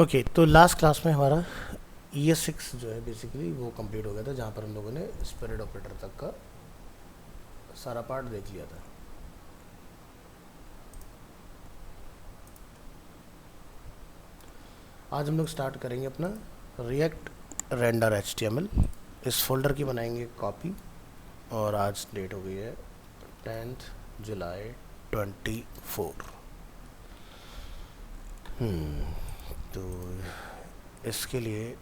Okay, तो last class में हमारा ES6 जो है बेसिकली वो कंप्लीट हो गया था, जहाँ पर हम लोगों ने स्पिरिट ऑपरेटर तक का सारा पार्ट देख लिया था। आज हम लोग स्टार्ट करेंगे अपना रिएक्ट रेंडर HTML। इस फोल्डर की बनाएंगे कॉपी, और आज डेट हो गई है 10th जुलाई 24। तो इसके लिए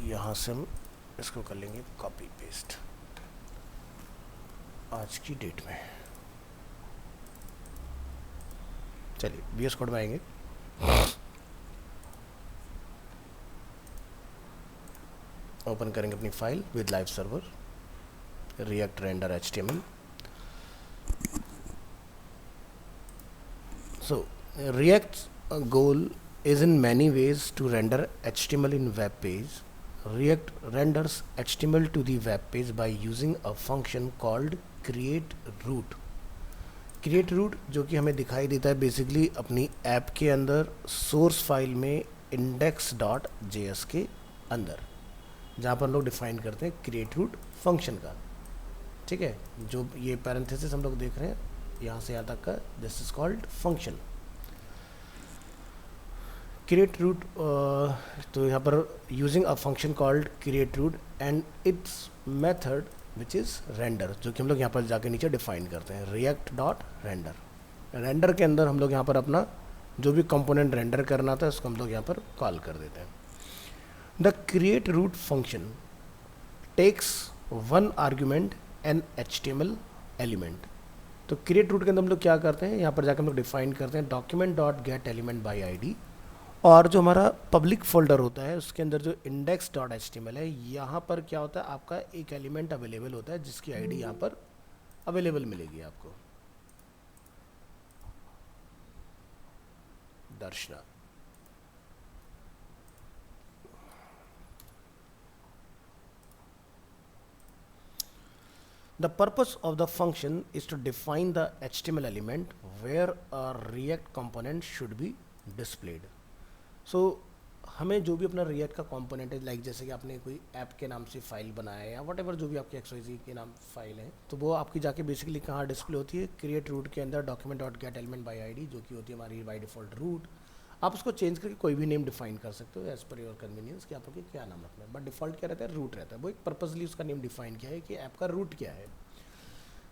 यहाँ से हम इसको कर लेंगे कॉपी पेस्ट आज की डेट में। चलिए VS कोड में आएंगे। ओपन करेंगे अपनी file with live server react render HTML। So React's goal is in many ways to render HTML in web page. React renders HTML to the web page by using a function called createRoot। createRoot जो कि हमें दिखाई देता है basically अपनी app के अंदर source file में index.js के अंदर, जहाँ पर हम लोग डिफाइन करते हैं createRoot फंक्शन का। ठीक है, जो ये पैरेंथेसिस हम लोग देख रहे हैं यहाँ से यहाँ तक का, this is called function create root. तो यहाँ पर using a function called create root and it's method which is render, जो कि हम लोग यहाँ पर जाके नीचे डिफाइन करते हैं रिएक्ट डॉट रेंडर। रेंडर के अंदर हम लोग यहाँ पर अपना जो भी कंपोनेंट रेंडर करना था उसको हम लोग यहाँ पर कॉल कर देते हैं। The create root function takes one argument an HTML element. तो क्रिएट रूट के अंदर हम लोग क्या करते हैं, यहाँ पर जाकर हम लोग डिफाइन करते हैं document dot get element by ID, और जो हमारा पब्लिक फोल्डर होता है उसके अंदर जो index.html है, यहाँ पर क्या होता है आपका एक एलिमेंट अवेलेबल होता है जिसकी ID यहाँ पर अवेलेबल मिलेगी आपको, दर्शना। The purpose of the function is to define the HTML element where a React component should be displayed. So हमें जो भी अपना React का component है, लाइक जैसे कि आपने कोई ऐप के नाम से फाइल बनाया है या वट एवर जो भी आपके XYZ के नाम फाइल है, तो वो आपकी जाके बेसिकली कहाँ डिस्प्ले होती है, क्रिएट रूट के अंदर document dot get element by ID, जो कि होती है हमारी बाई डिफॉल्ट रूट। आप उसको चेंज करके कोई भी नेम डिफाइन कर सकते हो एज पर योर कन्वीनियंस कि आपको क्या नाम रखना है, बट डिफॉल्ट क्या रहता है, रूट रहता है। वो एक पर्पजली उसका नेम डिफाइन किया है कि ऐप का रूट क्या है।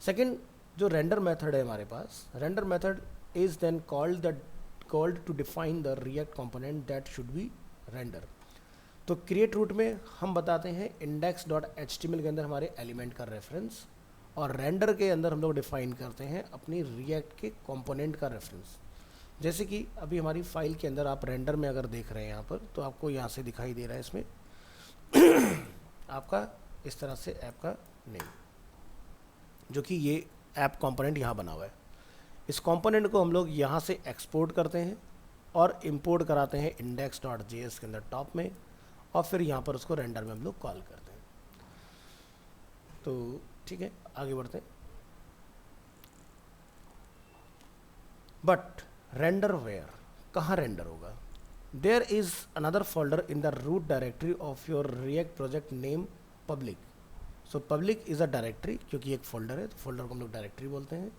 सेकेंड, जो रेंडर मेथड है हमारे पास, render method is then called to define the React component that should be render. तो क्रिएट रूट में हम बताते हैं index.html के अंदर हमारे एलिमेंट का रेफरेंस, और रेंडर के अंदर हम लोग डिफाइन करते हैं अपनी रिएक्ट के कंपोनेंट का रेफरेंस। जैसे कि अभी हमारी फाइल के अंदर आप रेंडर में अगर देख रहे हैं यहाँ पर, तो आपको यहाँ से दिखाई दे रहा है इसमें आपका इस तरह से ऐप का नेम, जो कि ये ऐप कंपोनेंट यहाँ बना हुआ है। इस कंपोनेंट को हम लोग यहाँ से एक्सपोर्ट करते हैं और इंपोर्ट कराते हैं index.js के अंदर टॉप में, और फिर यहाँ पर उसको रेंडर में हम लोग कॉल करते हैं। तो ठीक है, आगे बढ़ते हैं। बट रेंडर वेयर, कहाँ रेंडर होगा? There is another folder in the root directory of your React project name public. So public is a directory, क्योंकि एक फोल्डर है तो फोल्डर को हम लोग डायरेक्टरी बोलते हैं।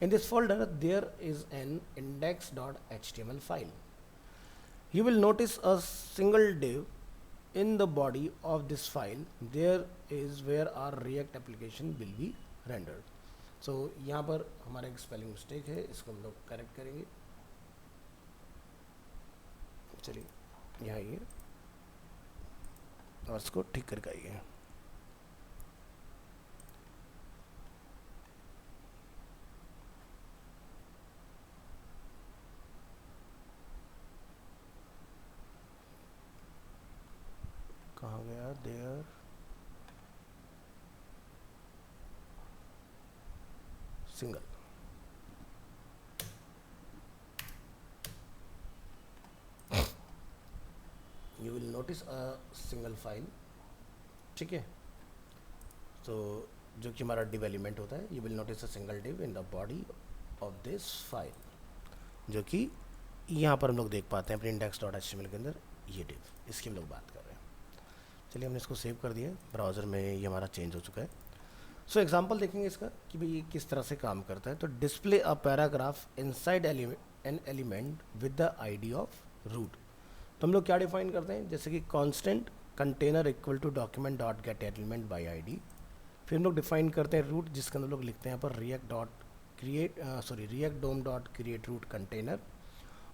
In this folder there is an index.html file. You will notice a single div in the body of this file. There is where our React application will be rendered. So यहाँ पर हमारा एक spelling mistake है, इसको हम लोग correct करेंगे। चलिए यहाँ आइए और इसको ठीक करके आइए। कहाँ गया? There single. You will notice a single file। ठीक है, तो जो कि हमारा div एलिमेंट होता है, you will notice a single div in the body of this file, जो कि यहाँ पर हम लोग देख पाते हैं अपने index.html के अंदर ये div, इसकी हम लोग बात कर रहे हैं। चलिए हमने इसको सेव कर दिया, ब्राउज़र में ये हमारा चेंज हो चुका है। सो एग्जांपल देखेंगे इसका कि भाई ये किस तरह से काम करता है। तो display a paragraph inside an element with the ID of root. तो हम लोग क्या डिफाइन करते हैं, जैसे कि constant container equal to document dot get element by ID. फिर हम लोग डिफाइन करते हैं रूट, जिसके अंदर लोग लिखते हैं यहाँ पर रिएक्ट डोम डॉट क्रिएट रूट कंटेनर।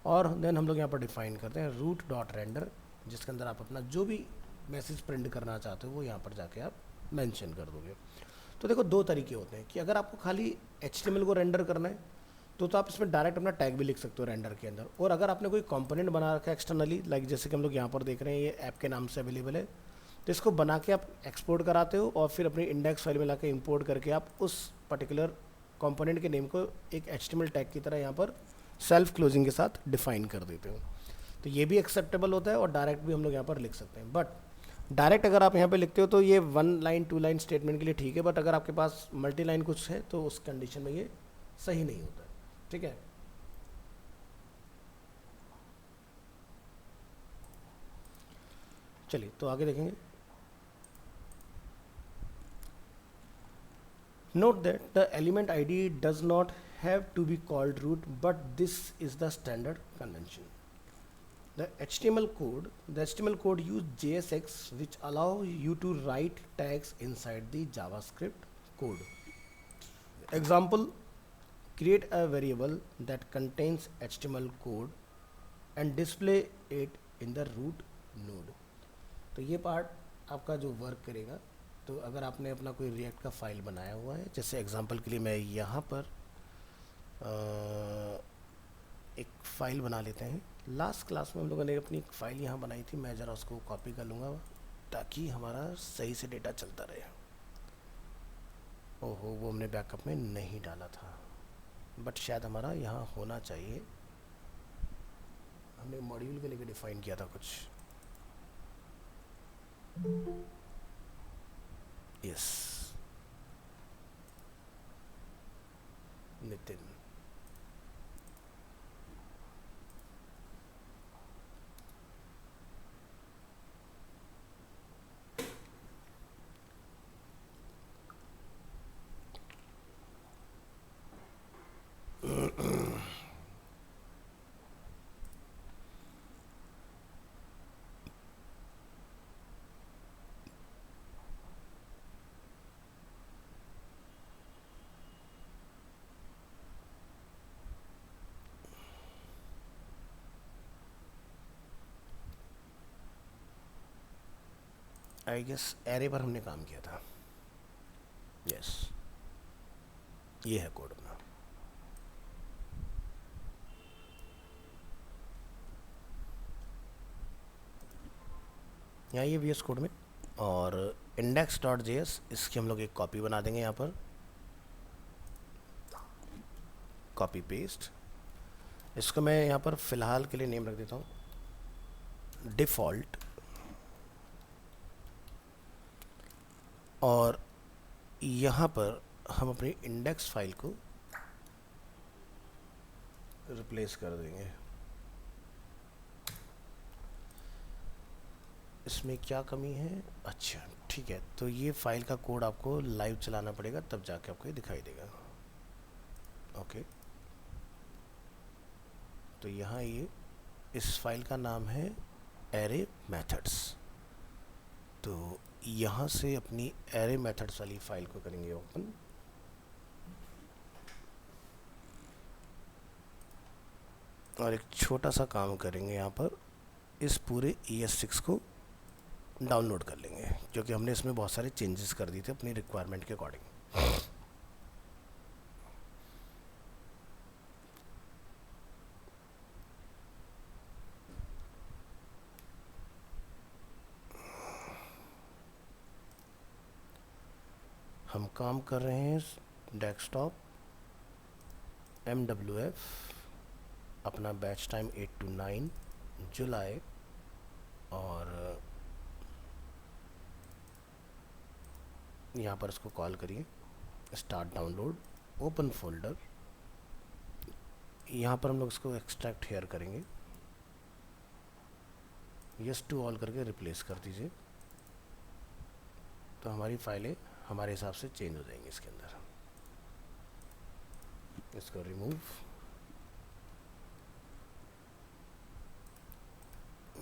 और देन हम लोग यहाँ पर डिफाइन करते हैं रूट डॉट रेंडर, जिसके अंदर आप अपना जो भी मैसेज प्रिंट करना चाहते हो वो यहाँ पर जाके आप मेंशन कर दोगे। तो देखो दो तरीके होते हैं कि अगर आपको खाली HTML को रेंडर करना है तो आप इसमें डायरेक्ट अपना टैग भी लिख सकते हो रेंडर के अंदर। और अगर आपने कोई कंपोनेंट बना रखा है एक्सटर्नली, लाइक जैसे कि हम लोग यहाँ पर देख रहे हैं ये ऐप के नाम से अवेलेबल है, तो इसको बना के आप एक्सपोर्ट कराते हो और फिर अपनी इंडेक्स फाइल में लाके इंपोर्ट करके आप उस पर्टिकुलर कंपोनेंट के नेम को एक HTML टैग की तरह यहाँ पर सेल्फ क्लोजिंग के साथ डिफाइन कर देते हो। तो ये भी एक्सेप्टेबल होता है और डायरेक्ट भी हम लोग यहाँ पर लिख सकते हैं। बट डायरेक्ट अगर आप यहाँ पे लिखते हो तो ये 1 लाइन 2 लाइन स्टेटमेंट के लिए ठीक है, बट अगर आपके पास मल्टी लाइन कुछ है तो उस कंडीशन में ये सही नहीं होता है। ठीक है, चलिए तो आगे देखेंगे। Note that the element ID does not have to be called root, but this is the standard convention. The HTML code use JSX, which allow you to write tags inside the JavaScript code. Example: create a variable that contains HTML code and display it in the root node. तो ये part आपका जो work करेगा, तो अगर आपने अपना कोई रिएक्ट का फाइल बनाया हुआ है, जैसे एग्जांपल के लिए मैं यहाँ पर एक फ़ाइल बना लेते हैं। लास्ट क्लास में हम लोगों ने अपनी एक फ़ाइल यहाँ बनाई थी, मैं ज़रा उसको कॉपी कर लूँगा ताकि हमारा सही से डेटा चलता रहे। ओहो, वो हमने बैकअप में नहीं डाला था, बट शायद हमारा यहाँ होना चाहिए। हमने मॉड्यूल के लिए डिफ़ाइन किया था कुछ। Yes, Nitin. I guess array पर हमने काम किया था। यस, ये है कोड अपना। यहाँ ये VS कोड में, और index.js इसकी हम लोग एक कॉपी बना देंगे यहाँ पर, कॉपी पेस्ट। इसको मैं यहाँ पर फ़िलहाल के लिए नेम रख देता हूँ डिफ़ॉल्ट, और यहाँ पर हम अपनी इंडेक्स फाइल को रिप्लेस कर देंगे। इसमें क्या कमी है? अच्छा ठीक है, तो ये फाइल का कोड आपको लाइव चलाना पड़ेगा, तब जाके आपको ये दिखाई देगा। ओके, तो यहाँ ये इस फाइल का नाम है एरे मेथड्स। तो यहाँ से अपनी एरे मेथड्स वाली फाइल को करेंगे ओपन, और एक छोटा सा काम करेंगे यहाँ पर, इस पूरे ES6 को डाउनलोड कर लेंगे, क्योंकि हमने इसमें बहुत सारे चेंजेस कर दिए थे अपनी रिक्वायरमेंट के अकॉर्डिंग। हम काम कर रहे हैं डेस्कटॉप MWF, अपना बैच टाइम 8 to 9 जुलाई, और यहाँ पर इसको कॉल करिए, स्टार्ट डाउनलोड, ओपन फोल्डर, यहाँ पर हम लोग इसको एक्सट्रैक्ट हेयर करेंगे, यस टू ऑल करके रिप्लेस कर दीजिए, तो हमारी फाइलें हमारे हिसाब से चेंज हो जाएंगी इसके अंदर। इसको रिमूव,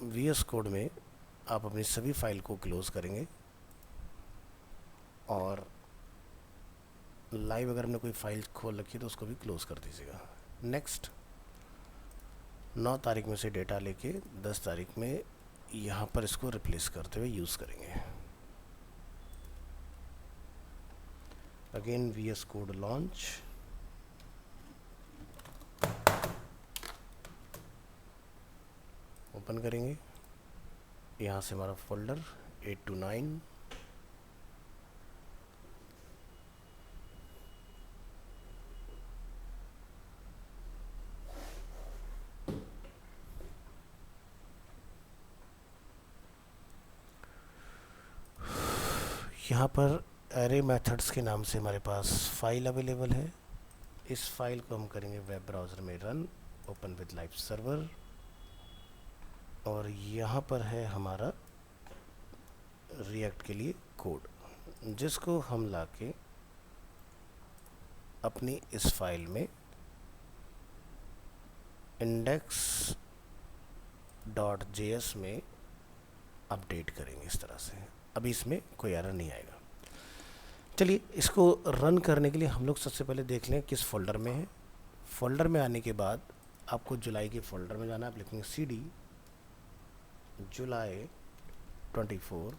VS कोड में आप अपनी सभी फाइल को क्लोज करेंगे और लाइव अगर हमने कोई फाइल खोल रखी है तो उसको भी क्लोज कर दीजिएगा। नेक्स्ट, 9 तारीख में से डेटा लेके 10 तारीख में यहाँ पर इसको रिप्लेस करते हुए यूज़ करेंगे। Again VS code launch, open करेंगे, यहाँ से हमारा फोल्डर 8 to 9, यहाँ पर एरे मेथड्स के नाम से हमारे पास फाइल अवेलेबल है। इस फाइल को हम करेंगे वेब ब्राउज़र में run, open with live server, और यहाँ पर है हमारा रिएक्ट के लिए कोड, जिसको हम लाके अपनी इस फाइल में index.js में अपडेट करेंगे इस तरह से। अभी इसमें कोई एरर नहीं आएगा। चलिए, इसको रन करने के लिए हम लोग सबसे पहले देख लें किस फोल्डर में है। फोल्डर में आने के बाद आपको जुलाई के फोल्डर में जाना है। आप लिखेंगे CD July 24,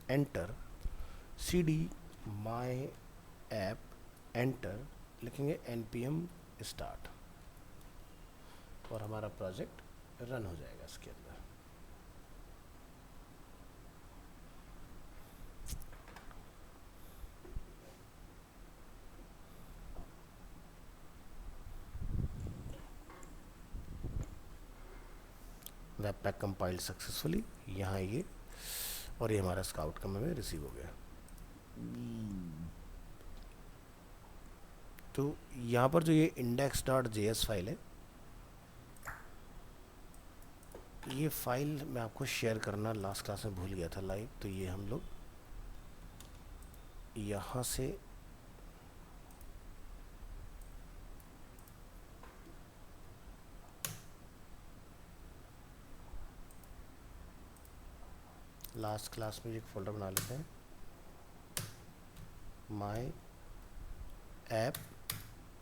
enter, CD my app, enter, लिखेंगे npm स्टार्ट, और हमारा प्रोजेक्ट रन हो जाएगा इसके अंदर। वेब पैक कंपाइल्ड सक्सेसफुली, यहाँ ये, और ये हमारा इसका आउटकम हमें रिसीव हो गया। तो यहाँ पर जो ये index.js फाइल है, ये फाइल मैं आपको शेयर करना लास्ट क्लास में भूल गया था लाइव, तो ये हम लोग यहाँ से लास्ट क्लास में एक फोल्डर बना लेते हैं, माई ऐप,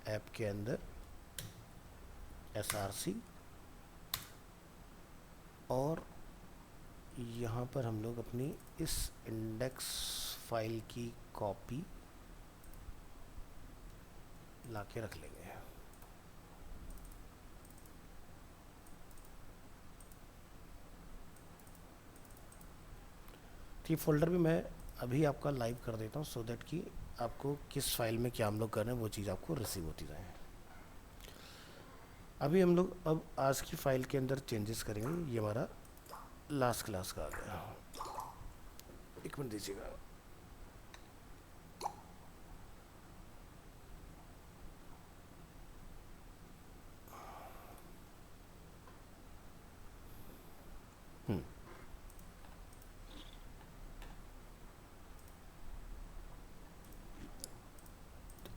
ऐप के अंदर src, और यहाँ पर हम लोग अपनी इस इंडेक्स फाइल की कॉपी लाके रख लेंगे। तो ये फोल्डर भी मैं अभी आपका लाइव कर देता हूँ, सो दैट कि आपको किस फाइल में क्या हम लोग कर रहे हैं वो चीज़ आपको रिसीव होती जाए। अभी हम लोग अब आज की फाइल के अंदर चेंजेस करेंगे। ये हमारा लास्ट क्लास का आ गया। एक मिनट दीजिएगा।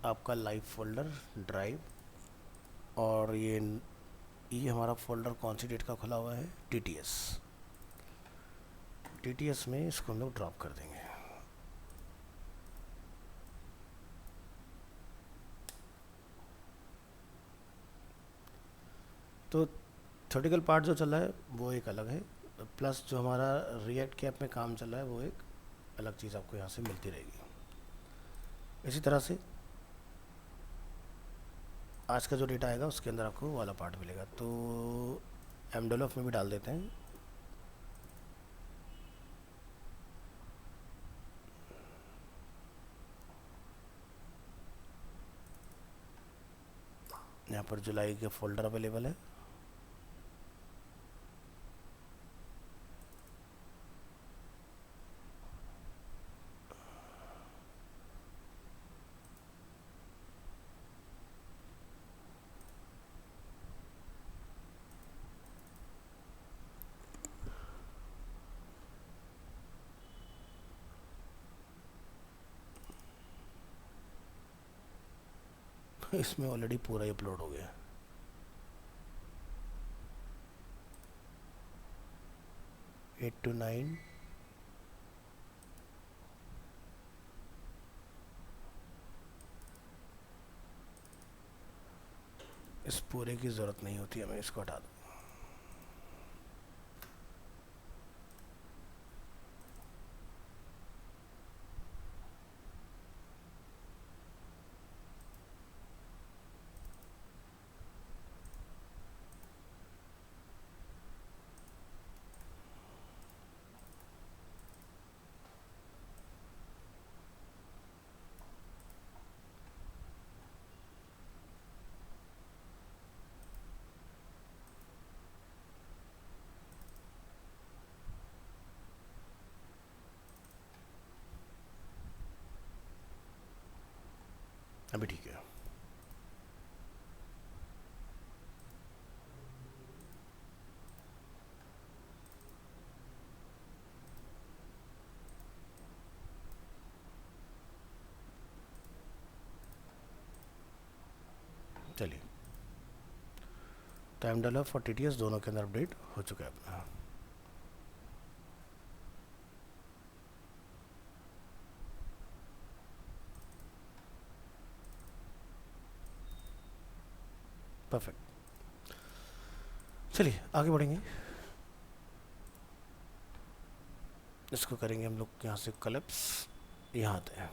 आपका लाइव फोल्डर ड्राइव, और ये हमारा फोल्डर कौन सी डेट का खुला हुआ है, TTS में इसको हम लोग ड्रॉप कर देंगे। तो थ्योरेटिकल पार्ट जो चल रहा है वो एक अलग है, प्लस जो हमारा रिएक्ट के ऐप में काम चल रहा है वो एक अलग चीज़ आपको यहाँ से मिलती रहेगी। इसी तरह से आज का जो डेटा आएगा उसके अंदर आपको वाला पार्ट मिलेगा। तो mdevelop में भी डाल देते हैं। यहाँ पर जुलाई के फोल्डर अवेलेबल है। इसमें ऑलरेडी पूरा ही अपलोड हो गया। एट टू 9 इस पूरे की ज़रूरत नहीं होती हमें, इसको हटा दो। अभी ठीक है। चलिए, टाइम डाला फॉर TTS दोनों के अंदर अपडेट हो चुका है अपना। परफेक्ट। चलिए आगे बढ़ेंगे। इसको करेंगे हम लोग यहाँ से कलेप्स, यहाँ आते हैं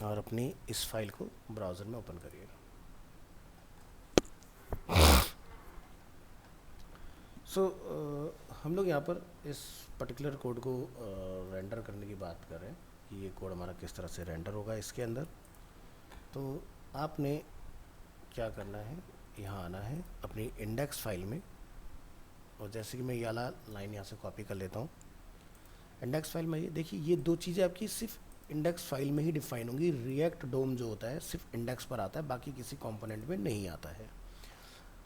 और अपनी इस फाइल को ब्राउज़र में ओपन करिए। हम लोग यहाँ पर इस पर्टिकुलर कोड को रेंडर करने की बात कर रहे हैं कि ये कोड हमारा किस तरह से रेंडर होगा इसके अंदर। तो आपने क्या करना है, यहाँ आना है अपनी इंडेक्स फाइल में, और जैसे कि मैं ये वाला लाइन यहाँ से कॉपी कर लेता हूँ। इंडेक्स फाइल में ये देखिए, ये दो चीज़ें आपकी सिर्फ इंडेक्स फाइल में ही डिफाइन होंगी। रिएक्ट डोम जो होता है सिर्फ इंडेक्स पर आता है, बाकी किसी कंपोनेंट में नहीं आता है।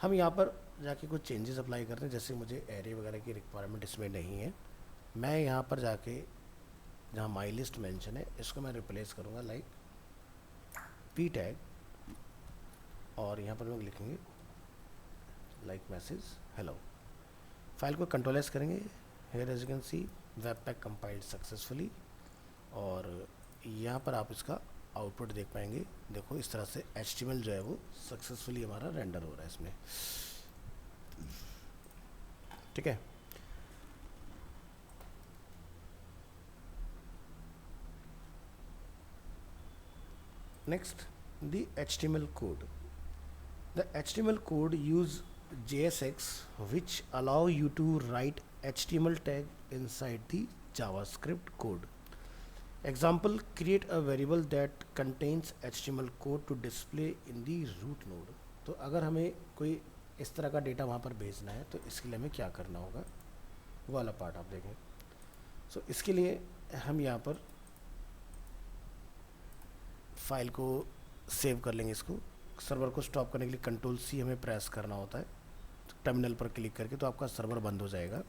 हम यहाँ पर जाके कुछ चेंजेस अप्लाई करते हैं, जैसे मुझे एरे वगैरह की रिक्वायरमेंट इसमें नहीं है। मैं यहाँ पर जाके जहाँ माई लिस्ट मेंशन है इसको मैं रिप्लेस करूँगा लाइक पी टैग, और यहाँ पर लोग लिखेंगे लाइक मैसेज हेलो। फाइल को कंट्रोल एस करेंगे। Here as you can see webpack compiled successfully, और यहाँ पर आप इसका आउटपुट देख पाएंगे। देखो इस तरह से HTML जो है वो सक्सेसफुली हमारा रेंडर हो रहा है इसमें। ठीक है, next the HTML code. The HTML code use JSX which allow you to write HTML tag inside the JavaScript code. Example, create a variable that contains HTML code to display in the root node. तो अगर हमें कोई इस तरह का data वहाँ पर भेजना है तो इसके लिए हमें क्या करना होगा, वो वाला पार्ट आप देखें। सो इसके लिए हम यहाँ पर फाइल को सेव कर लेंगे। इसको सर्वर को स्टॉप करने के लिए Ctrl+C हमें प्रेस करना होता है, तो टर्मिनल पर क्लिक करके तो आपका सर्वर बंद हो जाएगा।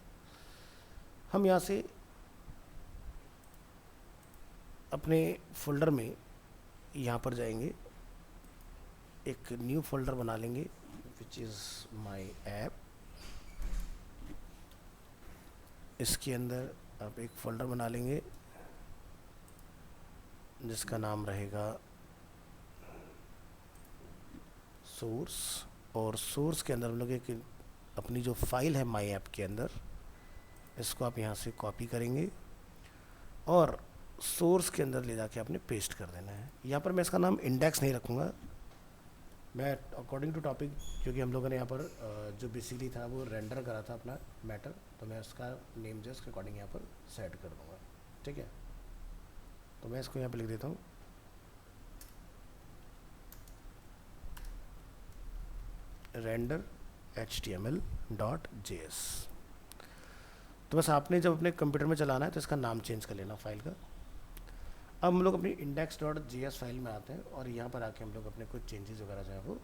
हम यहाँ से अपने फोल्डर में यहाँ पर जाएंगे, एक न्यू फोल्डर बना लेंगे विच इज़ माई ऐप। इसके अंदर आप एक फ़ोल्डर बना लेंगे जिसका नाम रहेगा सोर्स, और सोर्स के अंदर हम लोग एक अपनी जो फाइल है माई ऐप के अंदर, इसको आप यहाँ से कॉपी करेंगे और सोर्स के अंदर ले जाके आपने पेस्ट कर देना है। यहाँ पर मैं इसका नाम इंडेक्स नहीं रखूँगा, मैं अकॉर्डिंग टू टॉपिक, क्योंकि हम लोगों ने यहाँ पर जो बेसिकली था वो रेंडर करा था अपना मैटर, तो मैं उसका नेम जो इसके अकॉर्डिंग यहाँ पर सेट कर दूँगा। ठीक है, तो मैं इसको यहाँ पर लिख देता हूँ render html.js। तो बस आपने जब अपने कंप्यूटर में चलाना है तो इसका नाम चेंज कर लेना फाइल का। अब हम लोग अपनी index.js फाइल में आते हैं और यहाँ पर आके हम लोग अपने कुछ चेंजेस वगैरह जो है वो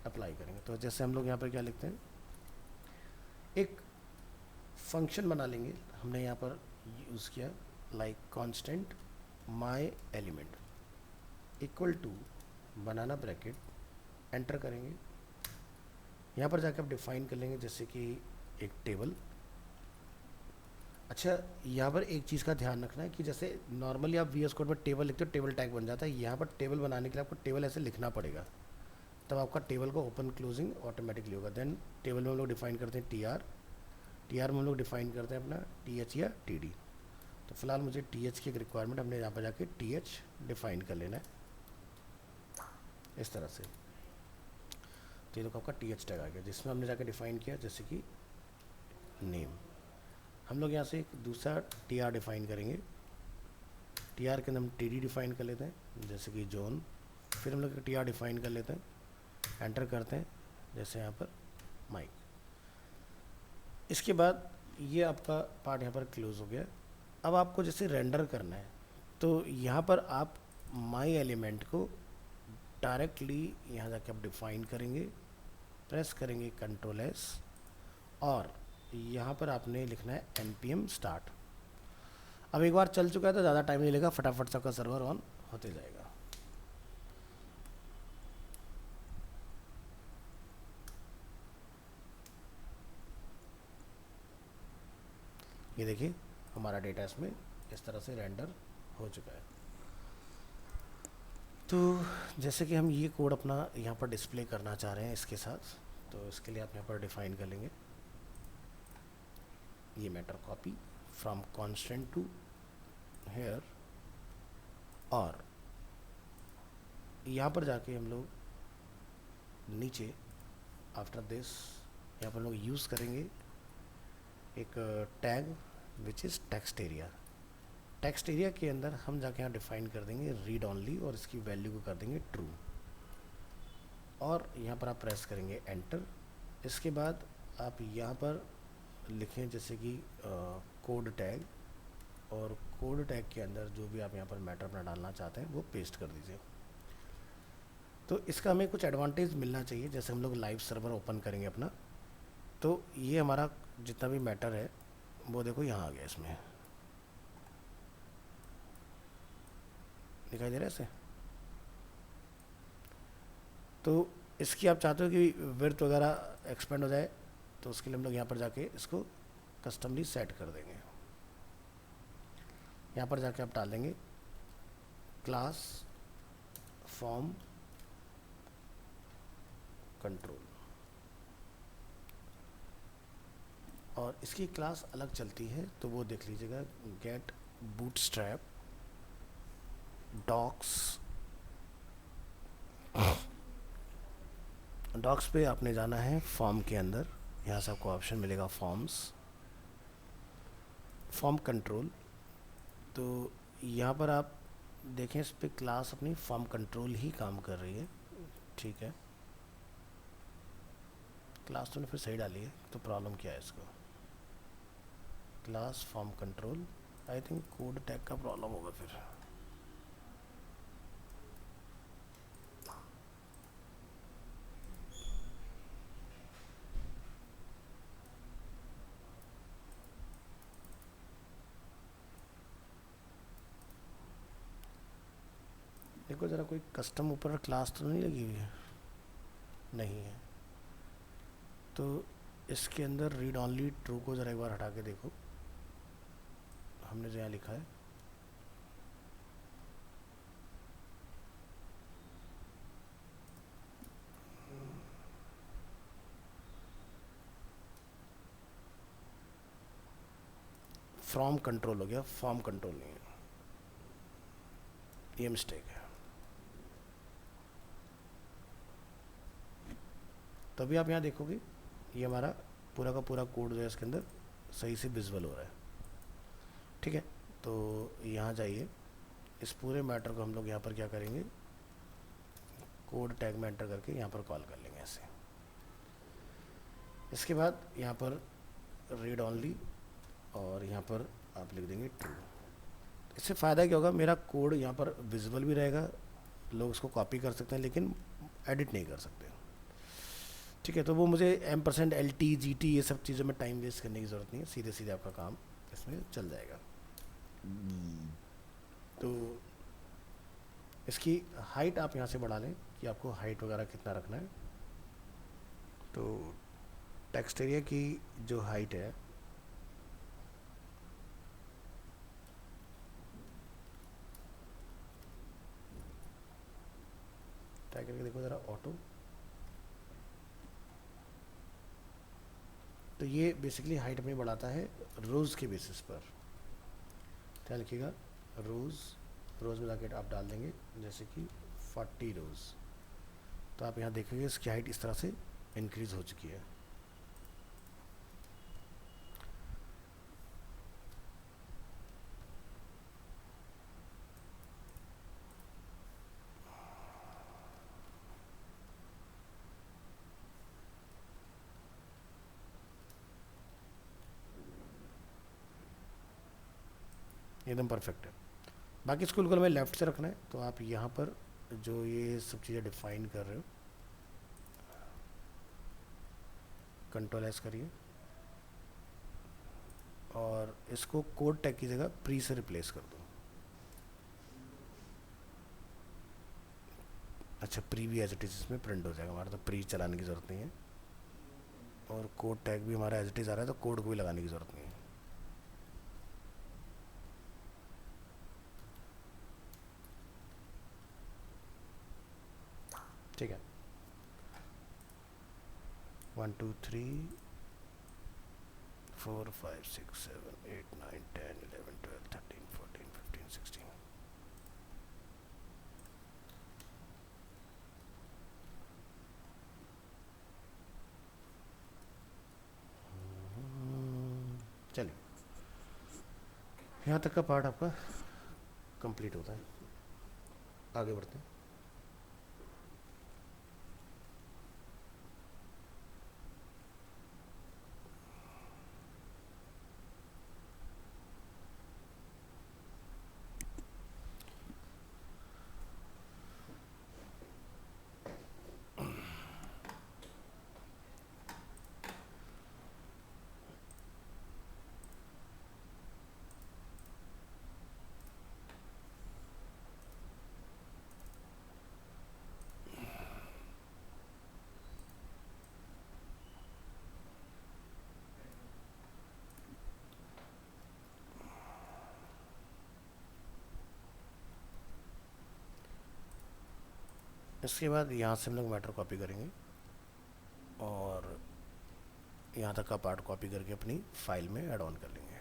अप्लाई करेंगे। तो जैसे हम लोग यहाँ पर क्या लिखते हैं, एक फंक्शन बना लेंगे। हमने यहाँ पर यूज़ किया like constant my element. Equal to banana bracket, enter करेंगे। यहाँ पर जाकर आप डिफाइन कर लेंगे जैसे कि एक टेबल। अच्छा, यहाँ पर एक चीज़ का ध्यान रखना है कि जैसे नॉर्मली आप VS कोड में टेबल लिखते हो, टेबल टैग बन जाता है। यहाँ पर टेबल बनाने के लिए आपको टेबल ऐसे लिखना पड़ेगा, तब आपका टेबल को ओपन क्लोजिंग ऑटोमेटिकली होगा। देन टेबल में हम लोग डिफाइन करते हैं TR में हम लोग डिफाइन करते हैं अपना TH या TD। तो फिलहाल मुझे TH की एक रिक्वायरमेंट, हमने यहाँ पर जाके TH डिफाइन कर लेना है इस तरह से। तो ये देखो आपका TH टैग आ गया, जिसमें हमने जाके डिफाइन किया जैसे कि नेम। हम लोग यहाँ से एक दूसरा TR डिफाइन करेंगे। TR के अंदर हम TD डिफाइन कर लेते हैं जैसे कि जोन। फिर हम लोग TR डिफाइन कर लेते हैं, एंटर करते हैं जैसे यहाँ पर माइक। इसके बाद ये आपका पार्ट यहाँ पर क्लोज हो गया। अब आपको जैसे रेंडर करना है तो यहाँ पर आप माई एलिमेंट को डायरेक्टली यहाँ जाके आप डिफाइन करेंगे, प्रेस करेंगे Ctrl+S, और यहाँ पर आपने लिखना है npm start। अब एक बार चल चुका है तो ज़्यादा टाइम नहीं लेगा, फटाफट सबका सर्वर ऑन होते जाएगा। ये देखिए हमारा डेटा इसमें इस तरह से रेंडर हो चुका है। तो जैसे कि हम ये कोड अपना यहाँ पर डिस्प्ले करना चाह रहे हैं इसके साथ, तो इसके लिए आप यहाँ पर डिफाइन कर लेंगे ये matter copy from constant to here, और यहाँ पर जाके हम लोग नीचे आफ्टर दिस यहाँ पर हम लोग यूज़ करेंगे एक tag which is text area. Text area के अंदर हम जाके यहाँ डिफाइन कर देंगे रीड ऑनली, और इसकी वैल्यू को कर देंगे ट्रू, और यहाँ पर आप प्रेस करेंगे एंटर। इसके बाद आप यहाँ पर लिखें जैसे कि कोड टैग, और कोड टैग के अंदर जो भी आप यहाँ पर मैटर अपना डालना चाहते हैं वो पेस्ट कर दीजिए। तो इसका हमें कुछ एडवांटेज मिलना चाहिए। जैसे हम लोग लाइव सर्वर ओपन करेंगे अपना, तो ये हमारा जितना भी मैटर है वो देखो यहाँ आ गया, इसमें दिखाई दे रहा है ऐसे। तो इसकी आप चाहते हो कि विड्थ वगैरह एक्सपेंड हो जाए, तो उसके लिए हम लोग यहाँ पर जाके इसको कस्टमली सेट कर देंगे। यहाँ पर जाके आप डाल देंगे क्लास फॉर्म कंट्रोल, और इसकी क्लास अलग चलती है तो वो देख लीजिएगा, गेट बूटस्ट्रैप डॉक्स। डॉक्स पे आपने जाना है फॉर्म के अंदर, यहाँ से आपको ऑप्शन मिलेगा फॉर्म्स, फॉर्म कंट्रोल। तो यहाँ पर आप देखें इस पर क्लास अपनी फॉर्म कंट्रोल ही काम कर रही है, ठीक है। क्लास तो ने फिर सही डाली है, तो प्रॉब्लम क्या है इसको, class form control, I think code tag का प्रॉब्लम होगा फिर। देखो ज़रा कोई कस्टम ऊपर क्लास तो नहीं लगी हुई है, नहीं है। तो इसके अंदर रीड ऑनली ट्रू को ज़रा एक बार हटा के देखो, हमने जो यहाँ लिखा है फ्रॉम कंट्रोल हो गया, फॉर्म कंट्रोल नहीं है, ये मिस्टेक है। तभी आप यहाँ देखोगे ये हमारा पूरा का पूरा कोड जो है इसके अंदर सही से विजुअल हो रहा है, ठीक है। तो यहाँ जाइए, इस पूरे मैटर को हम लोग यहाँ पर क्या करेंगे, कोड टैग में एंटर करके यहाँ पर कॉल कर लेंगे ऐसे। इसके बाद यहाँ पर रीड ऑनली, और यहाँ पर आप लिख देंगे ट्रू। इससे फ़ायदा क्या होगा, मेरा कोड यहाँ पर विजुअल भी रहेगा, लोग उसको कॉपी कर सकते हैं लेकिन एडिट नहीं कर सकते, ठीक है। तो वो मुझे %LT GT ये सब चीज़ों में टाइम वेस्ट करने की ज़रूरत नहीं है, सीधे सीधे आपका काम इसमें चल जाएगा। तो इसकी हाइट आप यहाँ से बढ़ा लें कि आपको हाइट वगैरह कितना रखना है। तो टेक्स्ट एरिया की जो हाइट है ट्राई करके देखो ज़रा ऑटो। तो ये बेसिकली हाइट अपनी बढ़ाता है रोज़ के बेसिस पर। क्या लिखिएगा, रोज़ में जाके आप डाल देंगे जैसे कि 40 रोज़। तो आप यहाँ देखेंगे इसकी हाइट इस तरह से इंक्रीज़ हो चुकी है। एकदम परफेक्ट है। बाकी इसको बिल्कुल हमें लेफ़्ट से रखना है। तो आप यहाँ पर जो ये सब चीज़ें डिफाइन कर रहे हो, कंट्रोल एस करिए और इसको कोड टैग की जगह प्री से रिप्लेस कर दो। अच्छा, प्री भी एज इट इज़ इसमें प्रिंट हो जाएगा हमारा, तो प्री चलाने की ज़रूरत नहीं है। और कोड टैग भी हमारा एज इट इज़ आ रहा है, तो कोड को भी लगाने की ज़रूरत नहीं है। ठीक है, 1 2 3 4 5 6 7 8 9 10 11 12 13 14 15 16। चलिए, यहाँ तक का पार्ट आपका कंप्लीट होता है। आगे बढ़ते हैं। इसके बाद यहाँ से हम लोग मैटर कॉपी करेंगे और यहाँ तक का पार्ट कॉपी करके अपनी फाइल में ऐड ऑन कर लेंगे।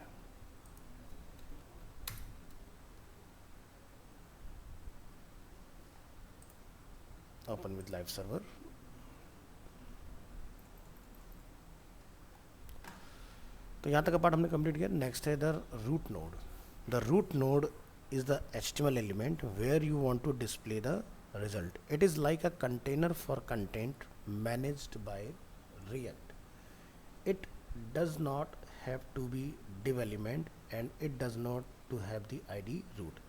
Open with live server. तो यहाँ तक का पार्ट हमने कंप्लीट किया। नेक्स्ट है the root node. The root node is the HTML element where you want to display the result. It is like a container for content managed by React. It does not have to be div element and it does not to have the ID root.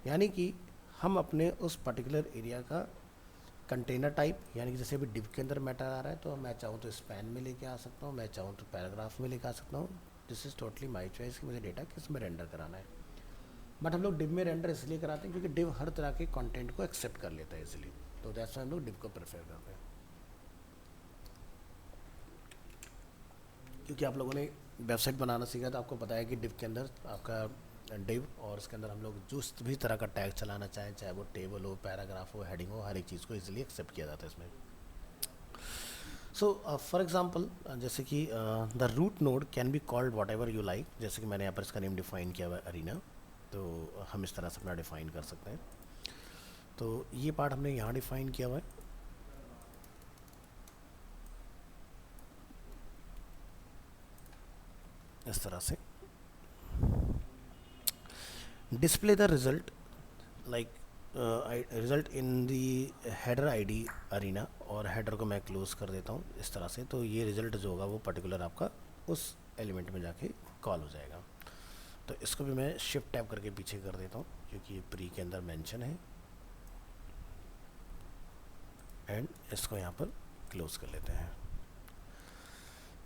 यानी कि हम अपने उस particular area का container type, यानी कि जैसे अभी डिव के अंदर मैटर आ रहा है तो मैं चाहूँ तो स्पैन में लेके आ सकता हूँ, मैं चाहूँ तो पैराग्राफ में लेके आ सकता हूँ। This is totally my choice कि मुझे डेटा किस में रेंडर कराना है। बट हम लोग डिव में रेंडर इसलिए कराते हैं क्योंकि डिव हर तरह के कंटेंट को एक्सेप्ट कर लेता है इसलिए, तो दैट्स व्हाई हम लोग डिव को प्रेफर करते हैं। क्योंकि आप लोगों ने वेबसाइट बनाना सीखा तो आपको पता है कि डिव के अंदर आपका डिव और उसके अंदर हम लोग जिस भी तरह का टैग चलाना चाहें, चाहे वो टेबल हो, पैराग्राफ हो, हेडिंग हो, हर एक चीज़ को इजीली एक्सेप्ट किया जाता है इसमें। सो फॉर एग्जांपल जैसे कि the root node can be called whatever you like. जैसे कि मैंने यहाँ पर इसका नेम डिफाइन किया हुआ है अरीना, तो हम इस तरह से अपना डिफाइन कर सकते हैं। तो ये पार्ट हमने यहाँ डिफाइन किया हुआ है। इस तरह से display the result like result in the header ID arena, और हेडर को मैं क्लोज कर देता हूँ इस तरह से। तो ये रिजल्ट जो होगा वो पर्टिकुलर आपका उस एलिमेंट में जाके कॉल हो जाएगा। तो इसको भी मैं शिफ्ट टैप करके पीछे कर देता हूँ क्योंकि ये प्री के अंदर मेंशन है, एंड इसको यहाँ पर क्लोज कर लेते हैं।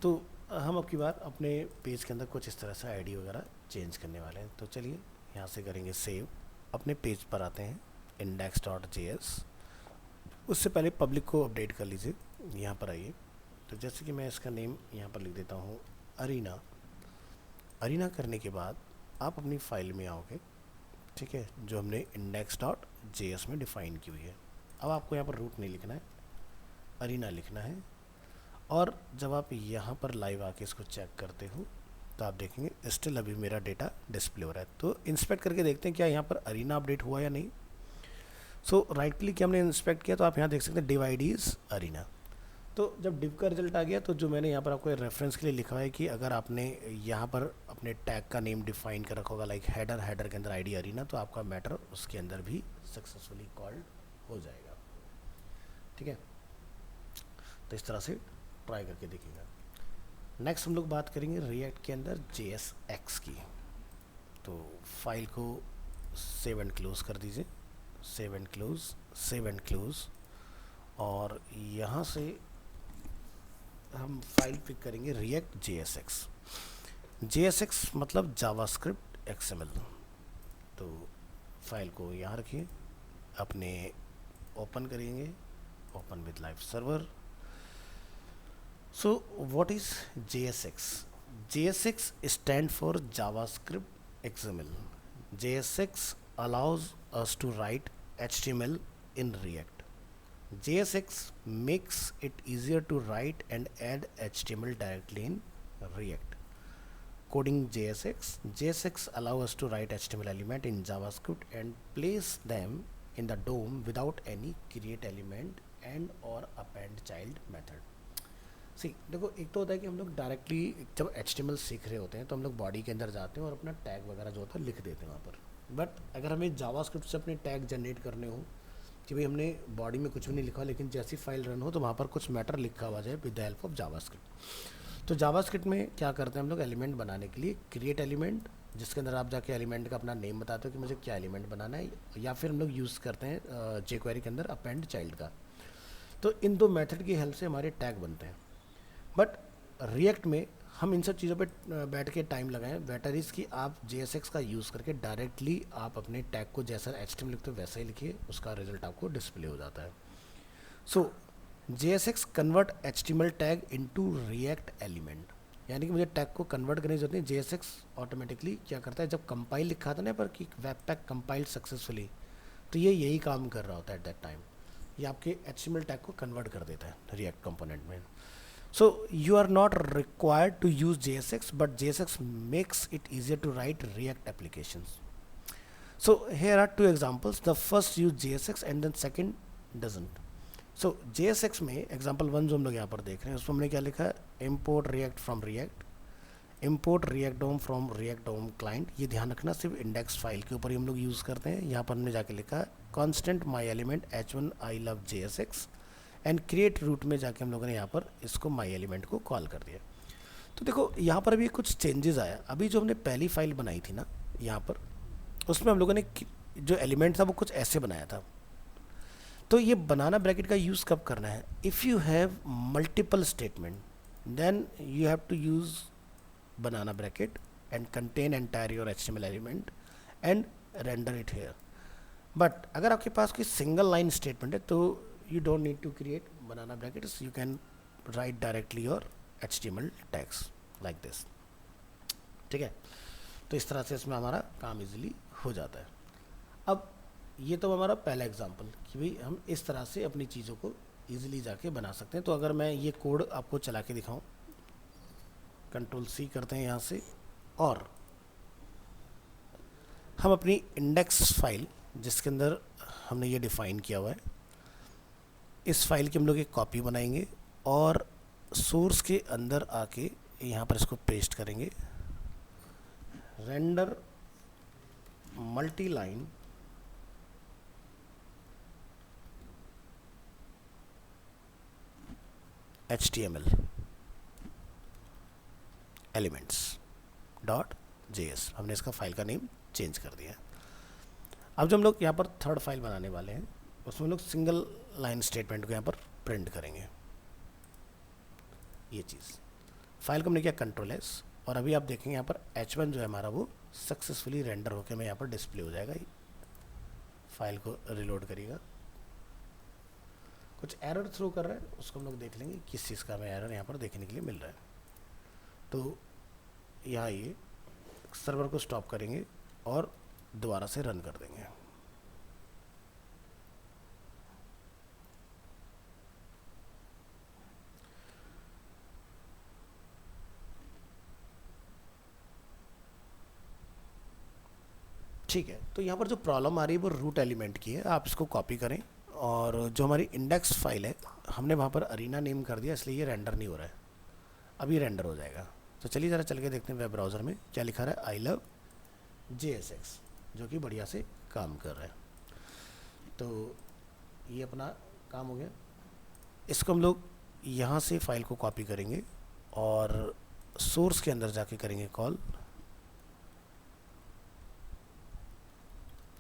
तो हम अब की बार अपने पेज के अंदर कुछ इस तरह से आईडी वगैरह चेंज करने वाले हैं। तो चलिए यहाँ से करेंगे सेव, अपने पेज पर आते हैं index.js। उससे पहले पब्लिक को अपडेट कर लीजिए। यहाँ पर आइए, तो जैसे कि मैं इसका नेम यहाँ पर लिख देता हूँ अरीना। अरीना करने के बाद आप अपनी फाइल में आओगे, ठीक है, जो हमने index.js में डिफ़ाइन की हुई है। अब आपको यहाँ पर रूट नहीं लिखना है, अरीना लिखना है। और जब आप यहाँ पर लाइव आके इसको चेक करते हो तो आप देखेंगे स्टिल अभी मेरा डेटा डिस्प्ले हो रहा है। तो इंस्पेक्ट करके देखते हैं क्या यहाँ पर अरीना अपडेट हुआ या नहीं। सो राइट क्लिक किया, हमने इंस्पेक्ट किया, तो आप यहाँ देख सकते हैं डिव ID इज़ अरीना। तो जब डिव का रिजल्ट आ गया, तो जो मैंने यहाँ पर आपको रेफरेंस के लिए लिखा है कि अगर आपने यहाँ पर अपने टैग का नेम डिफाइन कर रखा होगा लाइक हेडर के अंदर ID अरीना, तो आपका मैटर उसके अंदर भी सक्सेसफुली कॉल्ड हो जाएगा। ठीक है, तो इस तरह से ट्राई करके देखिएगा। नेक्स्ट हम लोग बात करेंगे रिएक्ट के अंदर JSX की। तो फाइल को सेव एंड क्लोज कर दीजिए, सेव एंड क्लोज। और यहाँ से हम फाइल पिक करेंगे रिएक्ट JSX मतलब जावास्क्रिप्ट XML। तो फाइल को यहाँ रखिए, अपने ओपन करेंगे, open with live server. So what is JSX? JSX stand for JavaScript XML. JSX allows us to write HTML in React. JSX makes it easier to write and add HTML directly in React. Coding JSX allows us to write HTML element in JavaScript and place them in the DOM without any create element and or append child method. देखो, एक तो होता है कि हम लोग directly जब HTML सीख रहे होते हैं तो हम लोग बॉडी के अंदर जाते हैं और अपना टैग वगैरह जो होता है लिख देते हैं वहाँ पर। बट अगर हमें जावास्क्रिप्ट से अपने टैग जनरेट करने हो कि भाई हमने बॉडी में कुछ भी नहीं लिखा, लेकिन जैसी फाइल रन हो तो वहाँ पर कुछ मैटर लिखा हुआ जाए with the help of JavaScript. तो जावास्क्रिप्ट में क्या करते हैं हम लोग, एलिमेंट बनाने के लिए क्रिएट एलिमेंट, जिसके अंदर आप जाके एलिमेंट का अपना नेम बताते हो कि मुझे क्या एलिमेंट बनाना है, या फिर हम लोग यूज़ करते हैं jQuery के अंदर अपेंड चाइल्ड का। तो इन दो मेथड की हेल्प से हमारे टैग बनते हैं। बट रिएक्ट में हम इन सब चीज़ों पे बैठ के टाइम लगाएं, बेटर इज़ कि आप JSX का यूज़ करके डायरेक्टली आप अपने टैग को जैसा HTML लिखते हो वैसा ही लिखिए, उसका रिजल्ट आपको डिस्प्ले हो जाता है। सो JSX convert HTML tag into react element, यानी कि मुझे टैग को कन्वर्ट करने की जरूरत नहीं। JSX ऑटोमेटिकली क्या करता है, जब कंपाइल लिखा था ना पर कि वेबपैक कंपाइल सक्सेसफुली, तो ये यही काम कर रहा होता है एट दैट टाइम, ये आपके HTML टैग को कन्वर्ट कर देता है रिएक्ट कंपोनेंट में। So you are not required to use JSX, but JSX makes it easier to write React applications. So here are two examples. The first use JSX and then second doesn't. So JSX में example 1 जो हम लोग यहाँ पर देख रहे हैं उसमें हमने क्या लिखा है, import React from React, import React DOM from React DOM client। ये ध्यान रखना सिर्फ इंडेक्स फाइल के ऊपर ही हम लोग यूज़ करते हैं। यहाँ पर हमने जाके लिखा है constant my element h1 I love JSX and create root में जाके हम लोगों ने यहाँ पर इसको माई एलिमेंट को कॉल कर दिया। तो देखो यहाँ पर भी कुछ चेंजेस आया। अभी जो हमने पहली फाइल बनाई थी ना यहाँ पर, उसमें हम लोगों ने जो एलिमेंट था वो कुछ ऐसे बनाया था। तो ये बनाना ब्रैकेट का यूज़ कब करना है, if you have multiple statement then you have to use banana bracket and contain entire your HTML element and render it here. But अगर आपके पास कोई सिंगल लाइन स्टेटमेंट है तो you don't need to create banana brackets, you can write directly your HTML tags like this। ठीक है, तो इस तरह से इसमें हमारा काम इजीली हो जाता है। अब ये तो हमारा पहला एग्जांपल कि भाई हम इस तरह से अपनी चीज़ों को इजीली जाके बना सकते हैं। तो अगर मैं ये कोड आपको चला के दिखाऊं, Ctrl+C करते हैं यहाँ से, और हम अपनी इंडेक्स फाइल जिसके अंदर हमने ये डिफ़ाइन किया हुआ है, इस फाइल की हम लोग एक कॉपी बनाएंगे और सोर्स के अंदर आके यहाँ पर इसको पेस्ट करेंगे, render multi line HTML elements dot JS। हमने इसका फाइल का नेम चेंज कर दिया। अब जो हम लोग यहाँ पर थर्ड फाइल बनाने वाले हैं उसमें लोग सिंगल लाइन स्टेटमेंट को यहाँ पर प्रिंट करेंगे। ये चीज़ फाइल को हमने किया Ctrl+S, और अभी आप देखेंगे यहाँ पर H1 जो है हमारा वो सक्सेसफुली रेंडर होकर मैं यहाँ पर डिस्प्ले हो जाएगा फाइल को रिलोड करिएगा। कुछ एरर थ्रो कर रहा है, उसको हम लोग देख लेंगे किस चीज़ का हमें एरर यहाँ पर देखने के लिए मिल रहा है। तो यहाँ ये सर्वर को स्टॉप करेंगे और दोबारा से रन कर देंगे। ठीक है, तो यहाँ पर जो प्रॉब्लम आ रही है वो रूट एलिमेंट की है। आप इसको कॉपी करें और जो हमारी इंडेक्स फाइल है हमने वहाँ पर अरीना नेम कर दिया, इसलिए ये रेंडर नहीं हो रहा है। अभी रेंडर हो जाएगा। तो चलिए ज़रा चल के देखते हैं वेब ब्राउज़र में क्या लिखा रहा है। आई लव JSX, जो कि बढ़िया से काम कर रहा है। तो ये अपना काम हो गया। इसको हम लोग यहाँ से फाइल को कॉपी करेंगे और सोर्स के अंदर जाके करेंगे call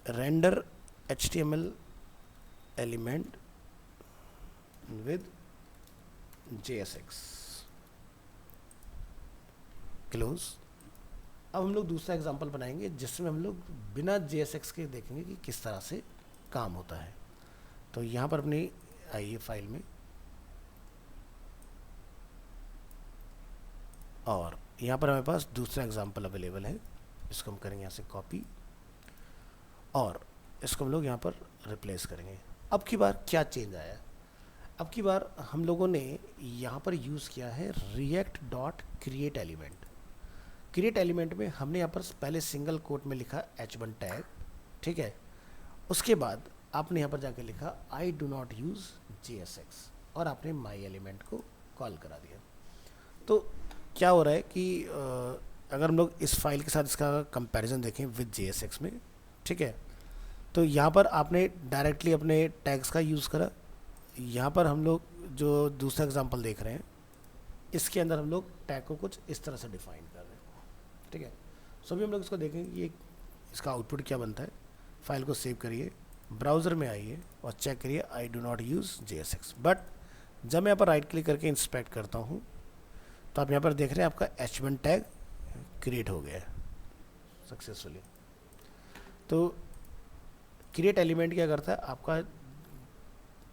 render HTML element with JSX, close. अब हम लोग दूसरा एग्जांपल बनाएंगे जिसमें हम लोग बिना JSX के देखेंगे कि किस तरह से काम होता है। तो यहाँ पर अपनी आइए फाइल में, और यहाँ पर हमारे पास दूसरा एग्जांपल अवेलेबल है। इसको हम करेंगे यहाँ से कॉपी और इसको हम लोग यहाँ पर रिप्लेस करेंगे। अब की बार क्या चेंज आया? अब की बार हम लोगों ने यहाँ पर यूज़ किया है react dot create element. Create element में हमने यहाँ पर पहले सिंगल कोट में लिखा h1 टैग, ठीक है। उसके बाद आपने यहाँ पर जाके लिखा I do not use JSX और आपने माई एलिमेंट को कॉल करा दिया। तो क्या हो रहा है कि अगर हम लोग इस फाइल के साथ इसका कंपैरिजन देखें विद JSX में, ठीक है, तो यहाँ पर आपने डायरेक्टली अपने टैग्स का यूज़ करा। यहाँ पर हम लोग जो दूसरा एग्जांपल देख रहे हैं इसके अंदर हम लोग टैग को कुछ इस तरह से डिफाइन कर रहे हैं, ठीक है। सो अभी हम लोग इसको देखेंगे कि इसका आउटपुट क्या बनता है। फाइल को सेव करिए, ब्राउज़र में आइए और चेक करिए I do not use JSX। But जब मैं यहाँ पर राइट क्लिक करके इंस्पेक्ट करता हूँ तो आप यहाँ पर देख रहे हैं आपका h1 टैग क्रिएट हो गया है सक्सेसफुली। तो क्रिएट एलिमेंट क्या करता है, आपका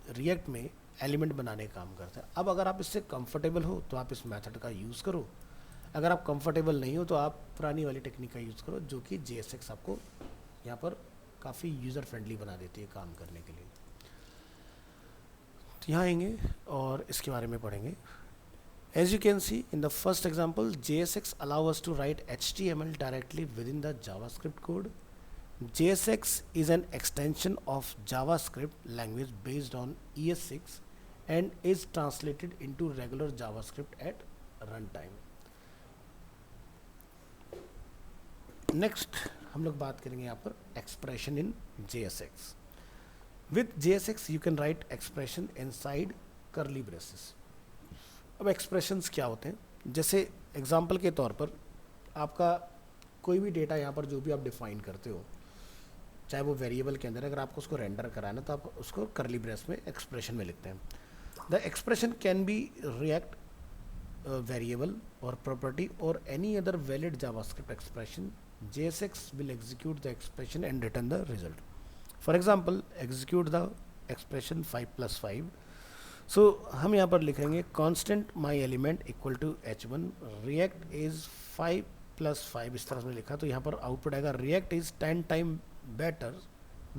रिएक्ट में एलिमेंट बनाने का काम करता है। अब अगर आप इससे कंफर्टेबल हो तो आप इस मेथड का यूज़ करो, अगर आप कंफर्टेबल नहीं हो तो आप पुरानी वाली टेक्निक का यूज़ करो, जो कि JSX आपको यहाँ पर काफ़ी यूज़र फ्रेंडली बना देती है काम करने के लिए। तो यहाँ आएंगे और इसके बारे में पढ़ेंगे। As you can see in the first example, JSX allow us to write HTML directly within the JavaScript code. JSX is an extension of JavaScript language based on ES6 and is translated into regular JavaScript at runtime. Next, हम लोग बात करेंगे यहाँ पर expression in JSX. With JSX, you can write expression inside curly braces. अब expressions क्या होते हैं, जैसे एग्जांपल के तौर पर आपका कोई भी डेटा यहाँ पर जो भी आप डिफाइन करते हो, चाहे वो वेरिएबल के अंदर, अगर आपको उसको रेंडर कराना तो आप उसको करली ब्रेस में एक्सप्रेशन में लिखते हैं। The expression can be react variable और प्रॉपर्टी और any other valid JavaScript expression. JSX will execute the expression and return the result. For example, execute the expression 5 plus 5. So हम यहाँ पर लिखेंगे constant my element equal to h1 react is 5 plus 5, इस तरह से लिखा, तो यहाँ पर आउटपुट आएगा react is 10 time better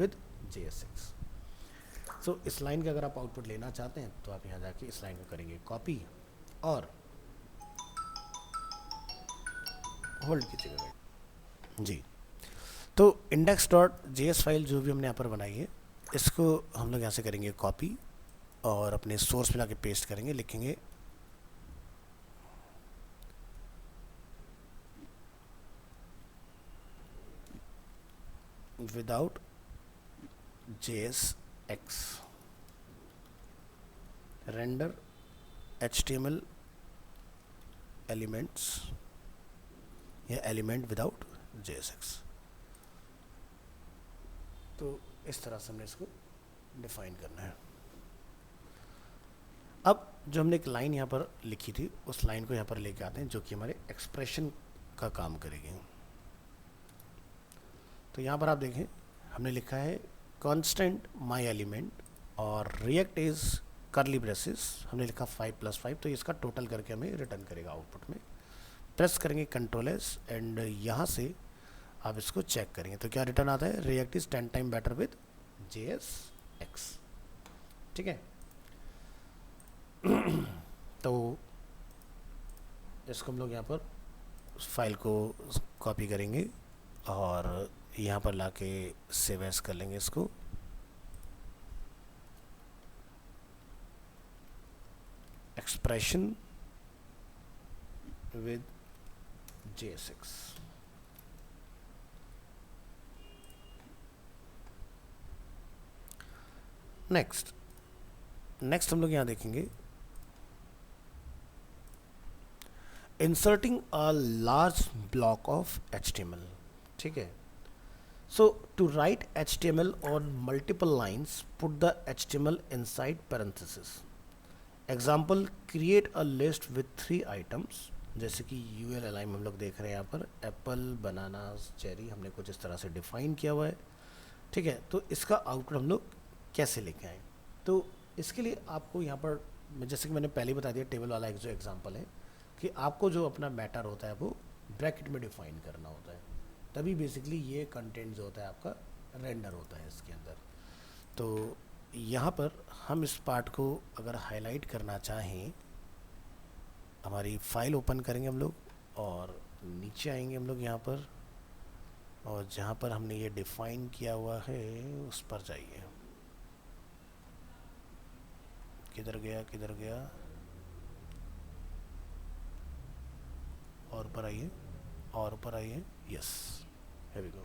with JSX. So इस लाइन का अगर आप आउटपुट लेना चाहते हैं तो आप यहाँ जाके इस लाइन को करेंगे कॉपी और होल्ड कीजिएगा जी। तो index.js फाइल जो भी हमने यहाँ पर बनाई है इसको हम लोग यहाँ से करेंगे कॉपी और अपने सोर्स में लाके पेस्ट करेंगे, लिखेंगे without JSX render HTML elements या एलिमेंट विदाउट JSX। तो इस तरह से हमने इसको डिफाइन करना है। अब जो हमने एक लाइन यहाँ पर लिखी थी उस लाइन को यहाँ पर लेके आते हैं जो कि हमारे एक्सप्रेशन का काम करेगी। तो यहाँ पर आप देखें हमने लिखा है कांस्टेंट माई एलिमेंट और रिएक्ट इज करली ब्रेसेस, हमने लिखा 5+5, तो इसका टोटल करके हमें रिटर्न करेगा आउटपुट में। प्रेस करेंगे कंट्रोल एस एंड यहाँ से आप इसको चेक करेंगे तो क्या रिटर्न आता है, react is 10 time better with JSX। ठीक है, तो इसको हम लोग यहाँ पर फाइल को कॉपी करेंगे और यहाँ पर लाके सेव एज कर लेंगे इसको। Expression with JSX। नेक्स्ट हम लोग यहाँ देखेंगे inserting a large block of HTML। ठीक है, so to write HTML on multiple lines, put the HTML inside parentheses। Example, create a list with 3 items, जैसे कि ULLI में हम लोग देख रहे हैं यहाँ पर एप्पल, बनाना, चेरी, हमने कुछ इस तरह से डिफाइन किया हुआ है। ठीक है, तो इसका आउटपुट हम लोग कैसे लेके आए, तो इसके लिए आपको यहाँ पर जैसे कि मैंने पहले बता दिया टेबल वाला एक जो एग्जाम्पल है कि आपको जो अपना मैटर होता है वो ब्रैकेट में डिफाइन करना होता है, तभी बेसिकली ये कंटेंट जो होता है आपका रेंडर होता है इसके अंदर। तो यहाँ पर हम इस पार्ट को अगर हाईलाइट करना चाहें, हमारी फाइल ओपन करेंगे हम लोग और नीचे आएंगे हम लोग यहाँ पर, और जहाँ पर हमने ये डिफाइन किया हुआ है उस पर जाइए। किधर गया और ऊपर आइए, यस, हियर वी गो।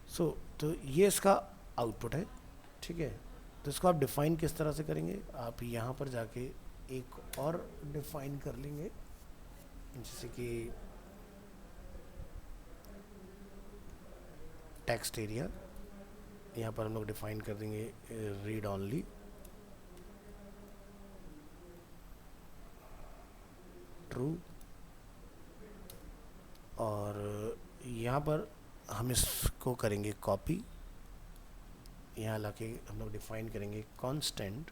सो तो ये इसका आउटपुट है। ठीक है, तो इसको आप डिफाइन किस तरह से करेंगे, आप यहाँ पर जाके एक और डिफाइन कर लेंगे, जैसे कि टेक्स्ट एरिया, यहाँ पर हम लोग डिफाइन कर देंगे रीड ऑनली, ट्रू, और यहाँ पर हम इसको करेंगे कॉपी, यहाँ लाके हम लोग डिफाइन करेंगे constant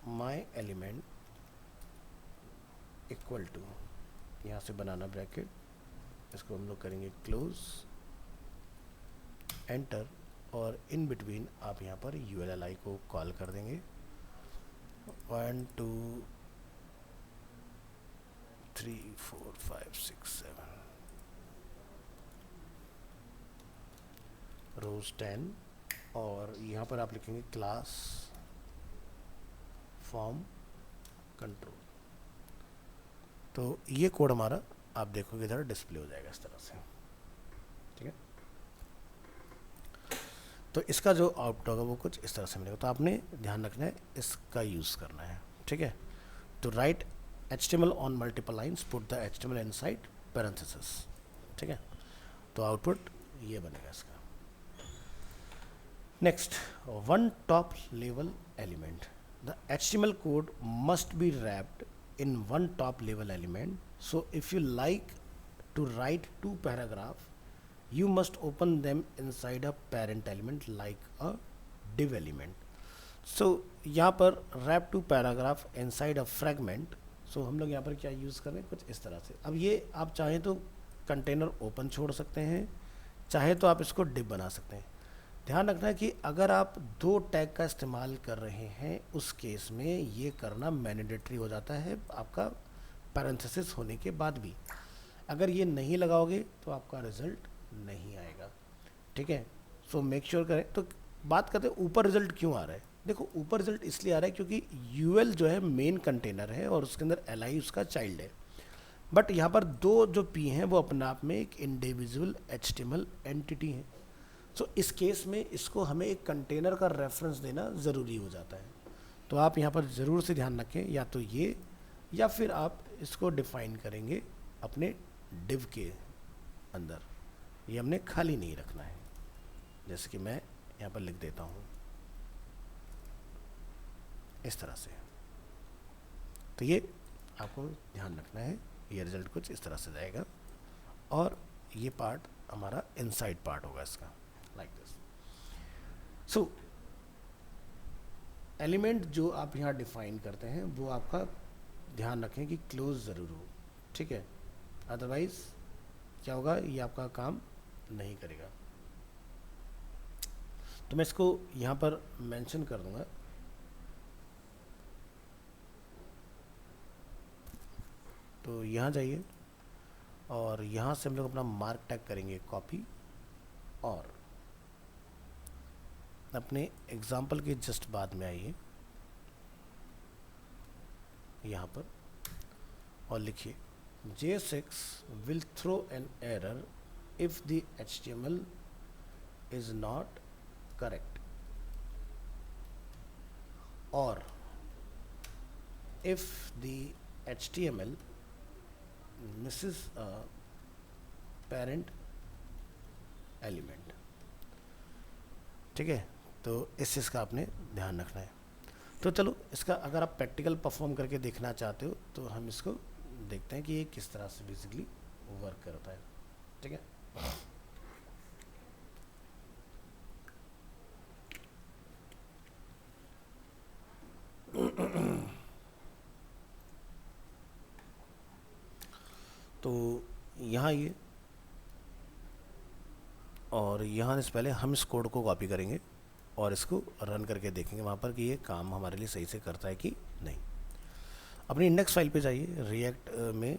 my element equal to, यहाँ से बनाना ब्रैकेट, इसको हम लोग करेंगे क्लोज, एंटर, और इन बिटवीन आप यहाँ पर ULLI को कॉल कर देंगे 1 2 3 4 5 6 7 रोज 10, और यहाँ पर आप लिखेंगे क्लास फॉर्म कंट्रोल। तो ये कोड हमारा आप देखोगे इधर डिस्प्ले हो जाएगा इस तरह से। ठीक है, तो इसका जो आउटपुट होगा वो कुछ इस तरह से मिलेगा। तो आपने ध्यान रखना है, इसका यूज़ करना है। ठीक है, तो right HTML on multiple lines, put the HTML inside parenthesis. ठीक है, तो आउटपुट ये बनेगा इसका। Next, one top level element, the HTML code must be wrapped in one top level element. So if you like to write 2 paragraphs, you must open them inside a parent element like a div element. So यहाँ पर wrap 2 paragraph inside a fragment. So हम लोग यहाँ पर क्या use कर रहे हैं, कुछ इस तरह से। अब ये आप चाहें तो कंटेनर ओपन छोड़ सकते हैं, चाहे तो आप इसको div बना सकते हैं। ध्यान रखना है कि अगर आप 2 टैग का इस्तेमाल कर रहे हैं उस केस में ये करना मैंडेटरी हो जाता है आपका पैरेंथेसिस होने के बाद भी। अगर ये नहीं लगाओगे तो आपका रिजल्ट नहीं आएगा। ठीक है, सो मेक श्योर करें। तो बात करते हैं ऊपर रिजल्ट क्यों आ रहा है। देखो, ऊपर रिजल्ट इसलिए आ रहा है क्योंकि UL जो है मेन कंटेनर है और उसके अंदर LI उसका चाइल्ड है, बट यहाँ पर 2 जो P हैं वो अपने आप में एक इंडिविजुअल HTML एंटिटी है। सो इस केस में इसको हमें एक कंटेनर का रेफरेंस देना ज़रूरी हो जाता है। तो आप यहाँ पर ज़रूर से ध्यान रखें, या तो ये या फिर आप इसको डिफाइन करेंगे अपने डिव के अंदर। ये हमने खाली नहीं रखना है, जैसे कि मैं यहाँ पर लिख देता हूँ इस तरह से। तो ये आपको ध्यान रखना है, ये रिजल्ट कुछ इस तरह से जाएगा और ये पार्ट हमारा इनसाइड पार्ट होगा इसका, लाइक दिस। सो एलिमेंट जो आप यहाँ डिफाइन करते हैं वो आपका ध्यान रखें कि क्लोज ज़रूर हो, ठीक है, अदरवाइज क्या होगा, ये आपका काम नहीं करेगा। तो मैं इसको यहाँ पर मेंशन कर दूंगा। तो यहाँ जाइए और यहाँ से हम लोग अपना मार्क टैग करेंगे कॉपी, और अपने एग्जाम्पल के जस्ट बाद में आइए यहाँ पर और लिखिए JSX will throw an error if the HTML is not correct or if the HTML misses a parent element। ठीक है, तो इस चीज़ का आपने ध्यान रखना है। तो चलो इसका अगर आप प्रैक्टिकल परफॉर्म करके देखना चाहते हो तो हम इसको देखते हैं कि ये किस तरह से बेसिकली वर्क करता है, ठीक है। तो यहाँ ये और यहाँ से पहले हम इस कोड को कॉपी करेंगे और इसको रन करके देखेंगे वहाँ पर कि ये काम हमारे लिए सही से करता है कि नहीं। अपनी इंडेक्स फाइल पे जाइए रिएक्ट में,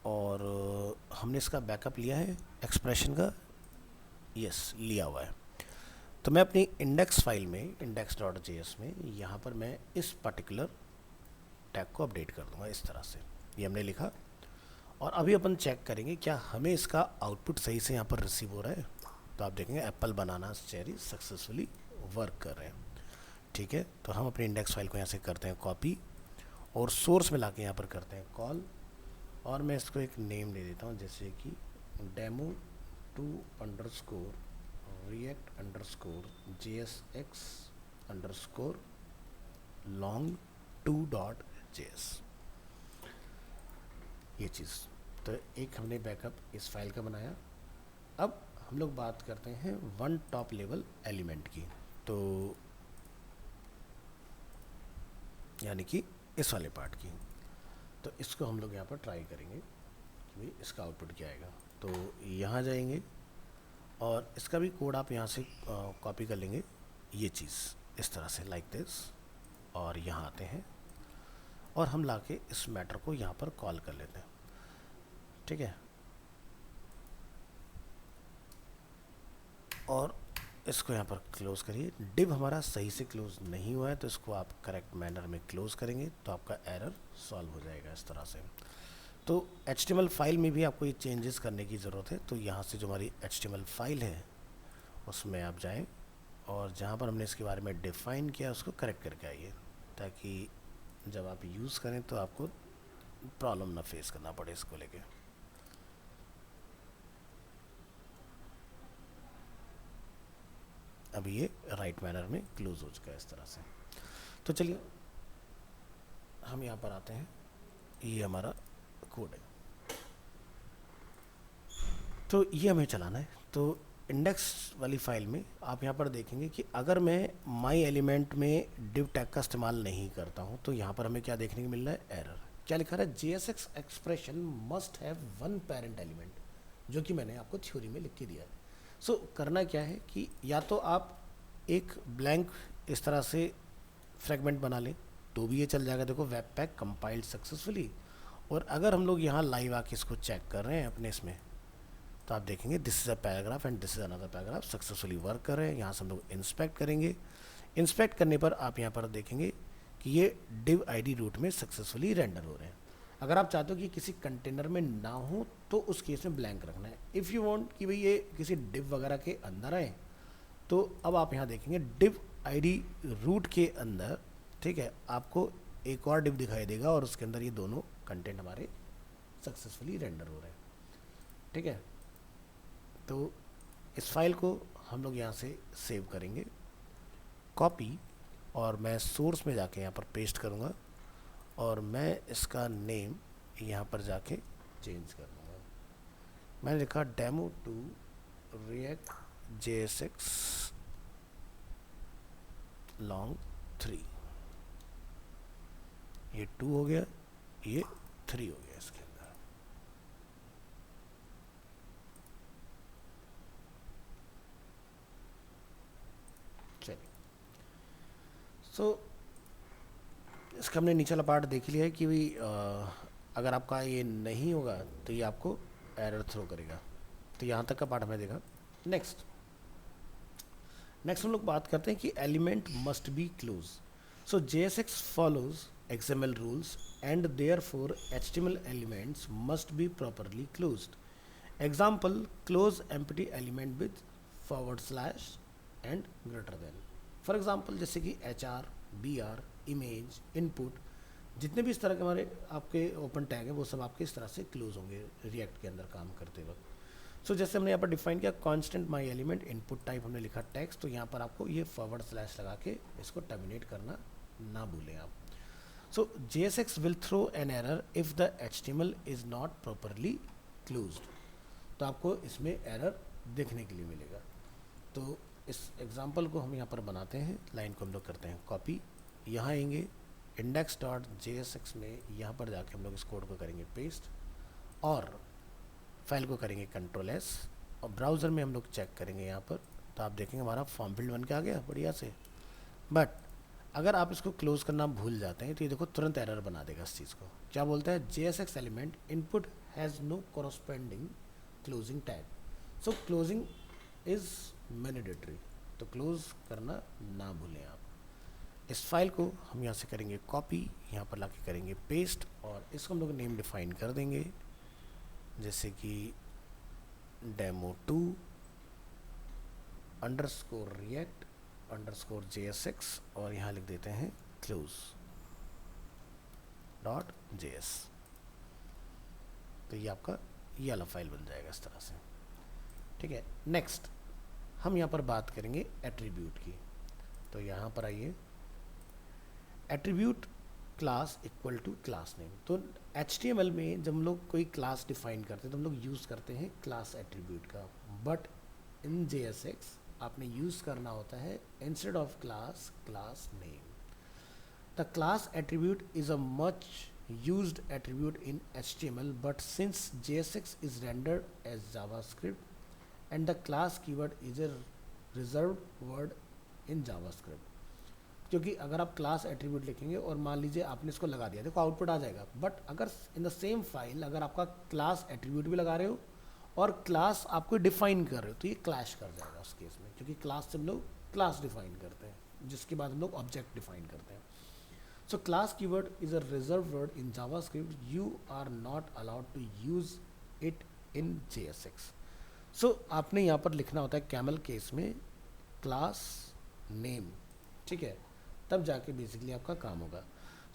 और हमने इसका बैकअप लिया है एक्सप्रेशन का, यस लिया हुआ है। तो मैं अपनी इंडेक्स फाइल में index.js में यहाँ पर मैं इस पर्टिकुलर टैग को अपडेट कर दूँगा इस तरह से, ये हमने लिखा। और अभी अपन चेक करेंगे क्या हमें इसका आउटपुट सही से यहाँ पर रिसीव हो रहा है। तो आप देखेंगे apple banana cherry successfully work कर रहे हैं, ठीक है। तो हम अपनी इंडेक्स फाइल को यहाँ से करते हैं कॉपी और सोर्स में लाके यहाँ पर करते हैं कॉल, और मैं इसको एक नेम दे देता हूँ जैसे कि demo2_react_long2.js, ये चीज़। तो एक हमने बैकअप इस फाइल का बनाया। अब हम लोग बात करते हैं वन टॉप लेवल एलिमेंट की, तो यानी कि इस वाले पार्ट की। तो इसको हम लोग यहाँ पर ट्राई करेंगे कि भाई इसका आउटपुट क्या आएगा। तो यहाँ जाएंगे और इसका भी कोड आप यहाँ से कॉपी कर लेंगे, ये चीज़ इस तरह से लाइक दिस, और यहाँ आते हैं और हम लाके इस मैटर को यहाँ पर कॉल कर लेते हैं, ठीक है। और इसको यहाँ पर क्लोज करिए। डिव हमारा सही से क्लोज नहीं हुआ है तो इसको आप करेक्ट मैनर में क्लोज करेंगे तो आपका एरर सॉल्व हो जाएगा इस तरह से। तो HTML फाइल में भी आपको ये चेंजेस करने की ज़रूरत है। तो यहाँ से जो हमारी HTML फाइल है उसमें आप जाएं और जहाँ पर हमने इसके बारे में डिफ़ाइन किया उसको करेक्ट करके आइए, ताकि जब आप यूज़ करें तो आपको प्रॉब्लम ना फेस करना पड़े इसको लेके। अभी ये राइट मैनर में क्लोज हो चुका है इस तरह से। तो चलिए हम यहाँ पर आते हैं, ये हमारा कोड है तो ये हमें चलाना है। तो इंडेक्स वाली फाइल में आप यहाँ पर देखेंगे कि अगर मैं माई एलिमेंट में डिव टैग का इस्तेमाल नहीं करता हूँ तो यहाँ पर हमें क्या देखने को मिल रहा है, एरर। क्या लिखा रहा है, JSX expression must have one parent element, जो कि मैंने आपको थ्योरी में लिख के दिया है। सो करना क्या है कि या तो आप एक ब्लैंक इस तरह से फ्रेगमेंट बना लें तो भी ये चल जाएगा, देखो वेब पैक कंपाइल्ड सक्सेसफुली। और अगर हम लोग यहाँ लाइव आके इसको चेक कर रहे हैं अपने इसमें तो आप देखेंगे this is a paragraph and this is another paragraph successfully work कर रहे हैं। यहाँ से हम लोग इंस्पेक्ट करेंगे, इंस्पेक्ट करने पर आप यहाँ पर देखेंगे कि ये div id रूट में सक्सेसफुली रेंडर हो रहे हैं। अगर आप चाहते हो कि किसी कंटेनर में ना हो तो उस केस में ब्लैंक रखना है। इफ़ यू वांट कि भाई ये किसी div वगैरह के अंदर आए तो अब आप यहाँ देखेंगे div id रूट के अंदर, ठीक है, आपको एक और div दिखाई देगा और उसके अंदर ये दोनों कंटेंट हमारे सक्सेसफुली रेंडर हो रहे हैं, ठीक है। तो इस फाइल को हम लोग यहाँ से सेव करेंगे, कॉपी, और मैं सोर्स में जाके यहाँ पर पेस्ट करूँगा और मैं इसका नेम यहाँ पर जाके चेंज कर दूँगा, मैंने लिखा demo two React JSX long 3, ये 2 हो गया, ये 3 हो गया इसके अंदर। चलिए, सो इसका हमने नीचे वाला पार्ट देख लिया है कि भाई अगर आपका ये नहीं होगा तो ये आपको एरर थ्रो करेगा। तो यहाँ तक का पार्ट हमने देखा। नेक्स्ट हम लोग बात करते हैं कि element must be close. So JSX follows XML rules and therefore HTML elements must be properly closed. Example, close empty element with / and greater than. For example, जैसे कि HR, BR, image, input, जितने भी इस तरह के हमारे आपके open tag हैं वो सब आपके इस तरह से क्लोज होंगे रिएक्ट के अंदर काम करते वक्त। सो जैसे हमने यहाँ पर डिफाइन किया constant my element, input type हमने लिखा टेक्स्ट, तो यहाँ पर आपको ये / लगा के इसको टर्मिनेट करना ना भूलें आप। So JSX will throw an error if the HTML is not properly closed. तो आपको इसमें एरर देखने के लिए मिलेगा। तो इस एग्जांपल को हम यहाँ पर बनाते हैं, लाइन को हम लोग करते हैं कॉपी, यहाँ आएंगे index.jsx में, यहाँ पर जाके हम लोग इस कोड को करेंगे पेस्ट और फाइल को करेंगे Ctrl+S और ब्राउज़र में हम लोग चेक करेंगे यहाँ पर, तो आप देखेंगे हमारा फॉर्म फील्ड बन के आ गया बढ़िया से। बट अगर आप इसको क्लोज करना भूल जाते हैं तो ये देखो तुरंत एरर बना देगा इस चीज़ को। क्या बोलता है, JSX element input has no corresponding closing tag. So closing is mandatory, तो क्लोज करना ना भूलें आप। इस फाइल को हम यहाँ से करेंगे कॉपी, यहाँ पर लाके करेंगे पेस्ट और इसको हम लोग नेम डिफाइन कर देंगे, जैसे कि demo2 _react _JSX और यहाँ लिख देते हैं close.js। तो ये आपका ये वाला फाइल बन जाएगा इस तरह से, ठीक है। नेक्स्ट हम यहाँ पर बात करेंगे एट्रीब्यूट की। तो यहाँ पर आइए, attribute class equal to class name. तो HTML में जब हम लोग कोई क्लास डिफाइन करते हैं तो हम लोग यूज़ करते हैं क्लास एट्रीब्यूट का, बट इन JSX आपने यूज़ करना होता है instead of class, class name. The class attribute is a much used attribute in HTML, but since JSX is rendered as JavaScript and the class keyword is a reserved word in JavaScript, क्योंकि अगर आप class attribute लिखेंगे और मान लीजिए आपने इसको लगा दिया, देखो आउटपुट आ जाएगा, बट अगर इन द सेम फाइल अगर आपका क्लास एट्रीब्यूट भी लगा रहे हो और क्लास आपको डिफाइन कर रहे हो तो ये क्लैश कर जाएगा उस केस में, क्योंकि क्लास से हम लोग क्लास डिफाइन करते हैं जिसके बाद हम लोग ऑब्जेक्ट डिफाइन करते हैं। So class keyword is a reserved word in JavaScript. You are not allowed to use it in JSX. So आपने यहाँ पर लिखना होता है कैमल केस में क्लास नेम, ठीक है, तब जाके बेसिकली आपका काम होगा।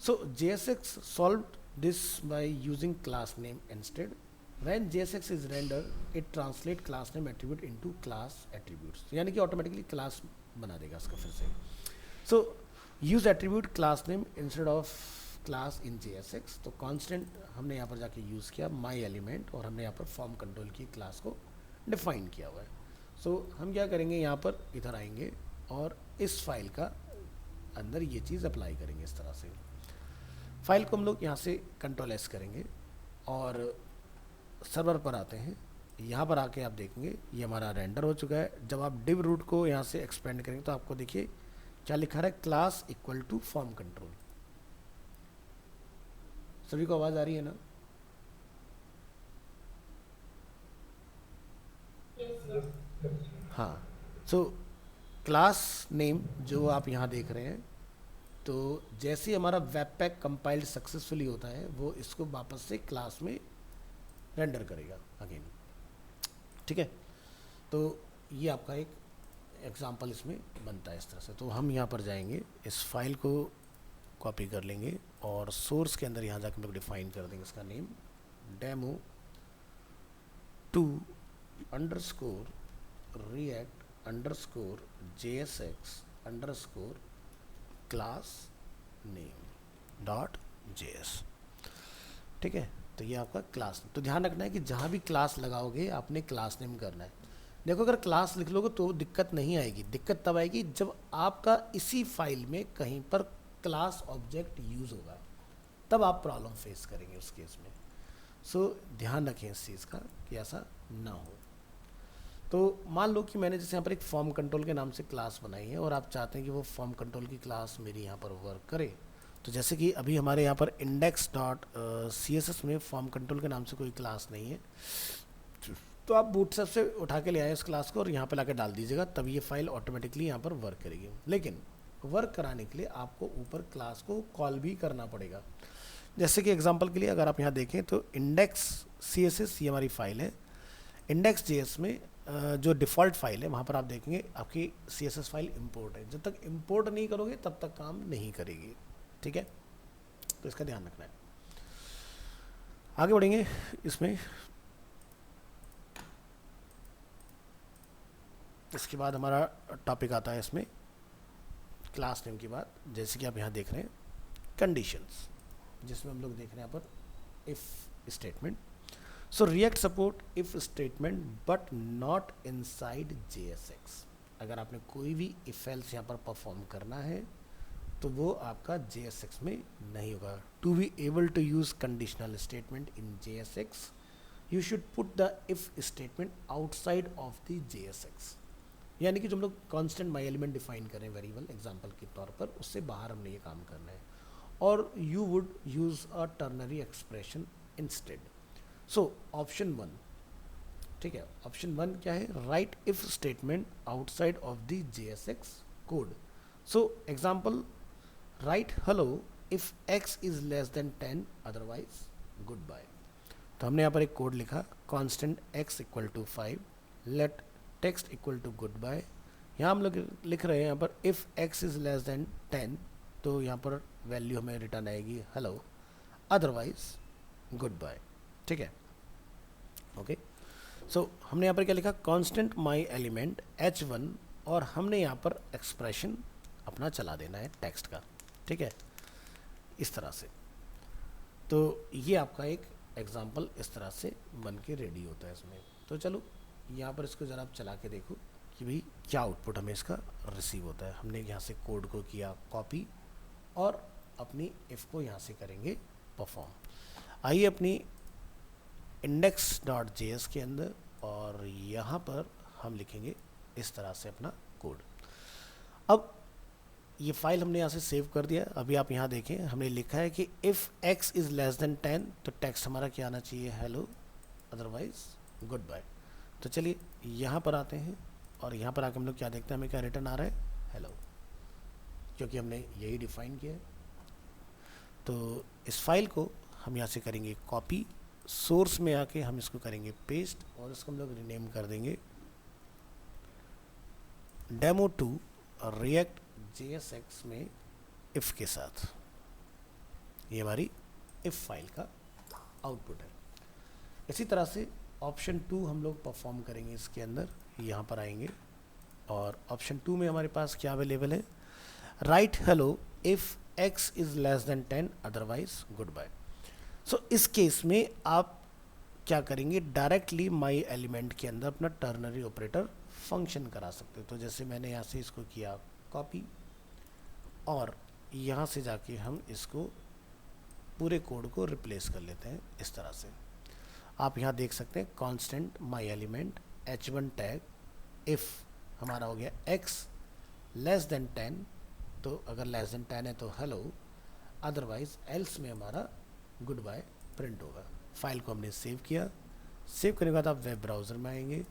So JSX solved this by using class name instead. When JSX is rendered, it translate class name attribute into class attributes. यानी कि ऑटोमेटिकली क्लास बना देगा इसका फिर से। So use attribute class name instead of class in JSX। तो constant हमने यहाँ पर जाके यूज़ किया माई एलिमेंट और हमने यहाँ पर फॉर्म कंट्रोल की क्लास को डिफाइन किया हुआ है। सो हम क्या करेंगे, यहाँ पर इधर आएंगे और इस फाइल का अंदर ये चीज़ अप्लाई करेंगे इस तरह से। फाइल को हम लोग यहाँ से Ctrl+S करेंगे और सर्वर पर आते हैं। यहाँ पर आके आप देखेंगे ये हमारा रेंडर हो चुका है। जब आप डिव रूट को यहाँ से एक्सपेंड करेंगे तो आपको देखिए क्या लिखा है, class equal to form control. सभी को आवाज आ रही है ना? हाँ। सो क्लास नेम जो आप यहाँ देख रहे हैं, तो जैसे ही हमारा वेब पैक कंपाइल्ड सक्सेसफुली होता है वो इसको वापस से क्लास में रेंडर करेगा अगेन, ठीक है। तो ये आपका एक एग्जाम्पल इसमें बनता है इस तरह से। तो हम यहाँ पर जाएंगे, इस फाइल को कॉपी कर लेंगे और सोर्स के अंदर यहाँ जाकर हम लोग डिफाइन कर देंगे इसका name demo2 _react _JSX _class name .js, ठीक है। तो ये आपका क्लास। तो ध्यान रखना है कि जहाँ भी क्लास लगाओगे आपने क्लास नेम करना है। देखो अगर क्लास लिख लोगे तो दिक्कत नहीं आएगी, दिक्कत तब आएगी जब आपका इसी फाइल में कहीं पर क्लास ऑब्जेक्ट यूज़ होगा, तब आप प्रॉब्लम फेस करेंगे उस केस में। सो ध्यान रखें इस चीज़ का कि ऐसा ना हो। तो मान लो कि मैंने जैसे यहाँ पर एक फॉर्म कंट्रोल के नाम से क्लास बनाई है और आप चाहते हैं कि वो फॉर्म कंट्रोल की क्लास मेरी यहाँ पर वर्क करे। तो जैसे कि अभी हमारे यहाँ पर index.css में फॉर्म कंट्रोल के नाम से कोई क्लास नहीं है, तो आप बूटस्ट्रैप से उठा के ले आए इस क्लास को और यहाँ पे लाके डाल दीजिएगा, तब ये फाइल ऑटोमेटिकली यहाँ पर वर्क करेगी। लेकिन वर्क कराने के लिए आपको ऊपर क्लास को कॉल भी करना पड़ेगा। जैसे कि एग्जांपल के लिए अगर आप यहाँ देखें तो index.css ये हमारी फाइल है। index.js में जो डिफ़ॉल्ट फाइल है वहाँ पर आप देखेंगे आपकी CSS फाइल इंपोर्ट है। जब तक इंपोर्ट नहीं करोगे तब तक काम नहीं करेगी, ठीक है। तो इसका ध्यान रखना है। आगे बढ़ेंगे इसमें। इसके बाद हमारा टॉपिक आता है इसमें क्लास नेम के बाद, जैसे कि आप यहाँ देख रहे हैं कंडीशंस, जिसमें हम लोग देख रहे हैं यहाँ पर if statement. So react support if statement but not inside JSX। अगर आपने कोई भी इफ एल्स यहाँ पर परफॉर्म करना है तो वो आपका JSX में नहीं होगा। To be able to use conditional statement in JSX you should put the if statement outside of the JSX। यानी कि जो हम लोग कॉन्स्टेंट माई एलिमेंट डिफाइन करें वेरिएबल एग्जाम्पल के तौर पर, उससे बाहर हमने ये काम करना है। और you would use a ternary expression instead. So option 1, ठीक है, ऑप्शन 1 क्या है, write if statement outside of the JSX code. So example, write hello if x is less than 10 otherwise good bye. तो हमने यहाँ पर एक कोड लिखा, constant x equal to 5 let text equal to good bye. यहाँ हम लोग लिख रहे हैं यहाँ पर if x is less than 10, तो यहाँ पर वैल्यू हमें रिटर्न आएगी हेलो, अदरवाइज गुड बाय, ठीक है, ओके। सो हमने यहाँ पर क्या लिखा, कांस्टेंट माई एलिमेंट h1, और हमने यहाँ पर एक्सप्रेशन अपना चला देना है टेक्स्ट का, ठीक है, इस तरह से। तो ये आपका एक एग्जांपल इस तरह से बन के रेडी होता है इसमें। तो चलो यहाँ पर इसको ज़रा आप चला के देखो कि भाई क्या आउटपुट हमें इसका रिसीव होता है। हमने यहाँ से कोड को किया कॉपी और अपनी इफ़ को यहाँ से करेंगे परफॉर्म। आइए अपनी index.js के अंदर, और यहाँ पर हम लिखेंगे इस तरह से अपना कोड। अब ये फाइल हमने यहाँ से सेव कर दिया। अभी आप यहाँ देखें हमने लिखा है कि if x is less than 10, तो टेक्स्ट हमारा क्या आना चाहिए, हेलो, अदरवाइज गुड बाय। तो चलिए यहाँ पर आते हैं और यहाँ पर आके हम लोग क्या देखते हैं, हमें क्या रिटर्न आ रहा है, हेलो, क्योंकि हमने यही डिफाइन किया है। तो इस फाइल को हम यहाँ से करेंगे कॉपी, सोर्स में आके हम इसको करेंगे पेस्ट, और इसको हम लोग रिनेम कर देंगे demo2 react JSX में इफ़ के साथ। ये हमारी इफ़ फाइल का आउटपुट है। इसी तरह से ऑप्शन 2 हम लोग परफॉर्म करेंगे इसके अंदर। यहाँ पर आएंगे और ऑप्शन 2 में हमारे पास क्या अवेलेबल है, right hello if x is less than 10 otherwise good bye. So इस केस में आप क्या करेंगे, डायरेक्टली माई एलिमेंट के अंदर अपना टर्नरी ऑपरेटर फंक्शन करा सकते हो। तो जैसे मैंने यहाँ से इसको किया कॉपी, और यहाँ से जाके हम इसको पूरे कोड को रिप्लेस कर लेते हैं इस तरह से। आप यहाँ देख सकते हैं constant my element h1 tag, if हमारा हो गया x लेस देन 10, तो अगर लेस देन 10 है तो हेलो, अदरवाइज एल्स में हमारा गुड बाय प्रिंट होगा। फाइल को हमने सेव किया। सेव करने के बाद आप वेब ब्राउज़र में आएंगे।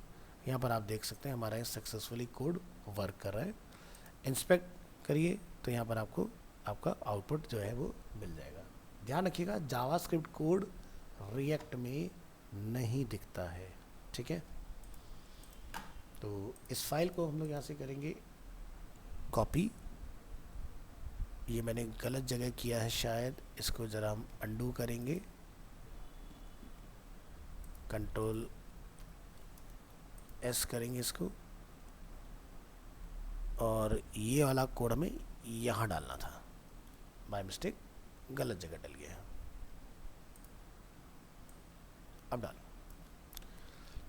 यहाँ पर आप देख सकते हैं हमारा सक्सेसफुली कोड वर्क कर रहा है। इंस्पेक्ट करिए तो यहाँ पर आपको आपका आउटपुट जो है वो मिल जाएगा। ध्यान रखिएगा जावास्क्रिप्ट कोड रिएक्ट में नहीं दिखता है, ठीक है। तो इस फाइल को हम लोग यहाँ से करेंगे कॉपी। ये मैंने गलत जगह किया है शायद, इसको ज़रा हम अंडू करेंगे, कंट्रोल S करेंगे इसको, और ये वाला कोड हमें यहाँ डालना था, बाय मिस्टेक गलत जगह डल गया। अब डाल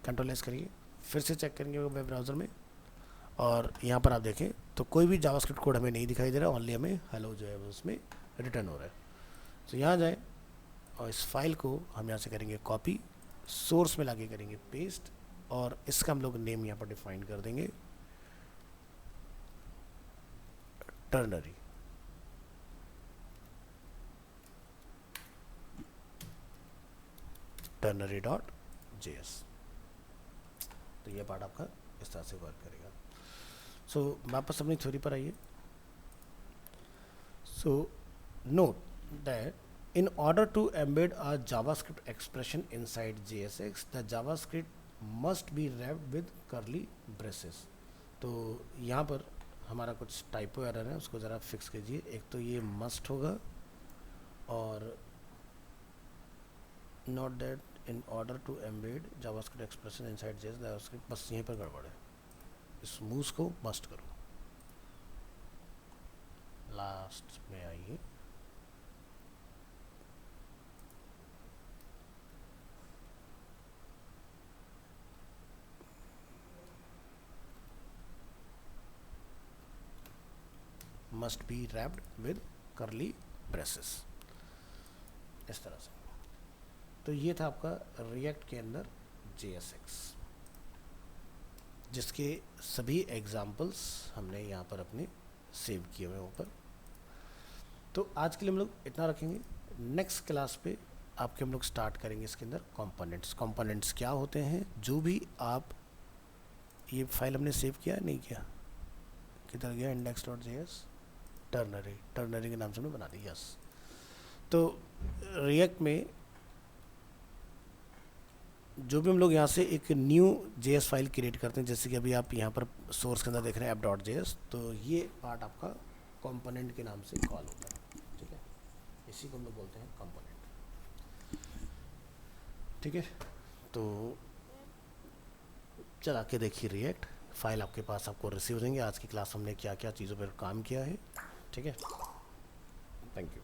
कंट्रोल एस करिए, फिर से चेक करेंगे वेब ब्राउज़र में, और यहाँ पर आप देखें तो कोई भी जावास्क्रिप्ट कोड हमें नहीं दिखाई दे रहा, ओनली हमें हेलो जो है वो उसमें रिटर्न हो रहा है। तो यहाँ जाएँ और इस फाइल को हम यहाँ से करेंगे कॉपी, सोर्स में लाके करेंगे पेस्ट, और इसका हम लोग नेम यहाँ पर डिफाइन कर देंगे टर्नरी। ternary.js। तो ये पार्ट आपका इस तरह से वर्क करेगा। सो वापस अपनी थ्योरी पर आइए। So note that in order to embed a JavaScript expression inside JSX, the JavaScript must be wrapped with curly braces। तो यहाँ पर हमारा कुछ टाइपो एरर है, उसको ज़रा फिक्स कीजिए। एक तो ये मस्ट होगा, और not that in order to embed JavaScript expression inside JS JavaScript, बस यहीं पर गड़बड़ है। इस मूव्स को मस्ट करो। लास्ट में आइए, must be wrapped with curly braces, इस तरह से। तो ये था आपका रिएक्ट के अंदर JSX, जिसके सभी एग्जाम्पल्स हमने यहाँ पर अपने सेव किए हुए ऊपर। तो आज के लिए हम लोग इतना रखेंगे। नेक्स्ट क्लास पे आपके हम लोग स्टार्ट करेंगे इसके अंदर कंपोनेंट्स। कंपोनेंट्स क्या होते हैं, जो भी आप, ये फाइल हमने सेव किया नहीं किया, किधर गया, index.js, टर्नरी के नाम से हमने बना दी, यस। तो रिएक्ट में जो भी हम लोग यहाँ से एक न्यू JS फाइल क्रिएट करते हैं, जैसे कि अभी आप यहाँ पर सोर्स के अंदर देख रहे हैं app.js, तो ये पार्ट आपका कंपोनेंट के नाम से कॉल होता है, ठीक है। इसी को हम लोग बोलते हैं कंपोनेंट, ठीक है। तो चला के देखिए रिएक्ट फाइल आपके पास आपको रिसीव देंगे। आज की क्लास हमने क्या क्या चीज़ों पर काम किया है, ठीक है। Thank you.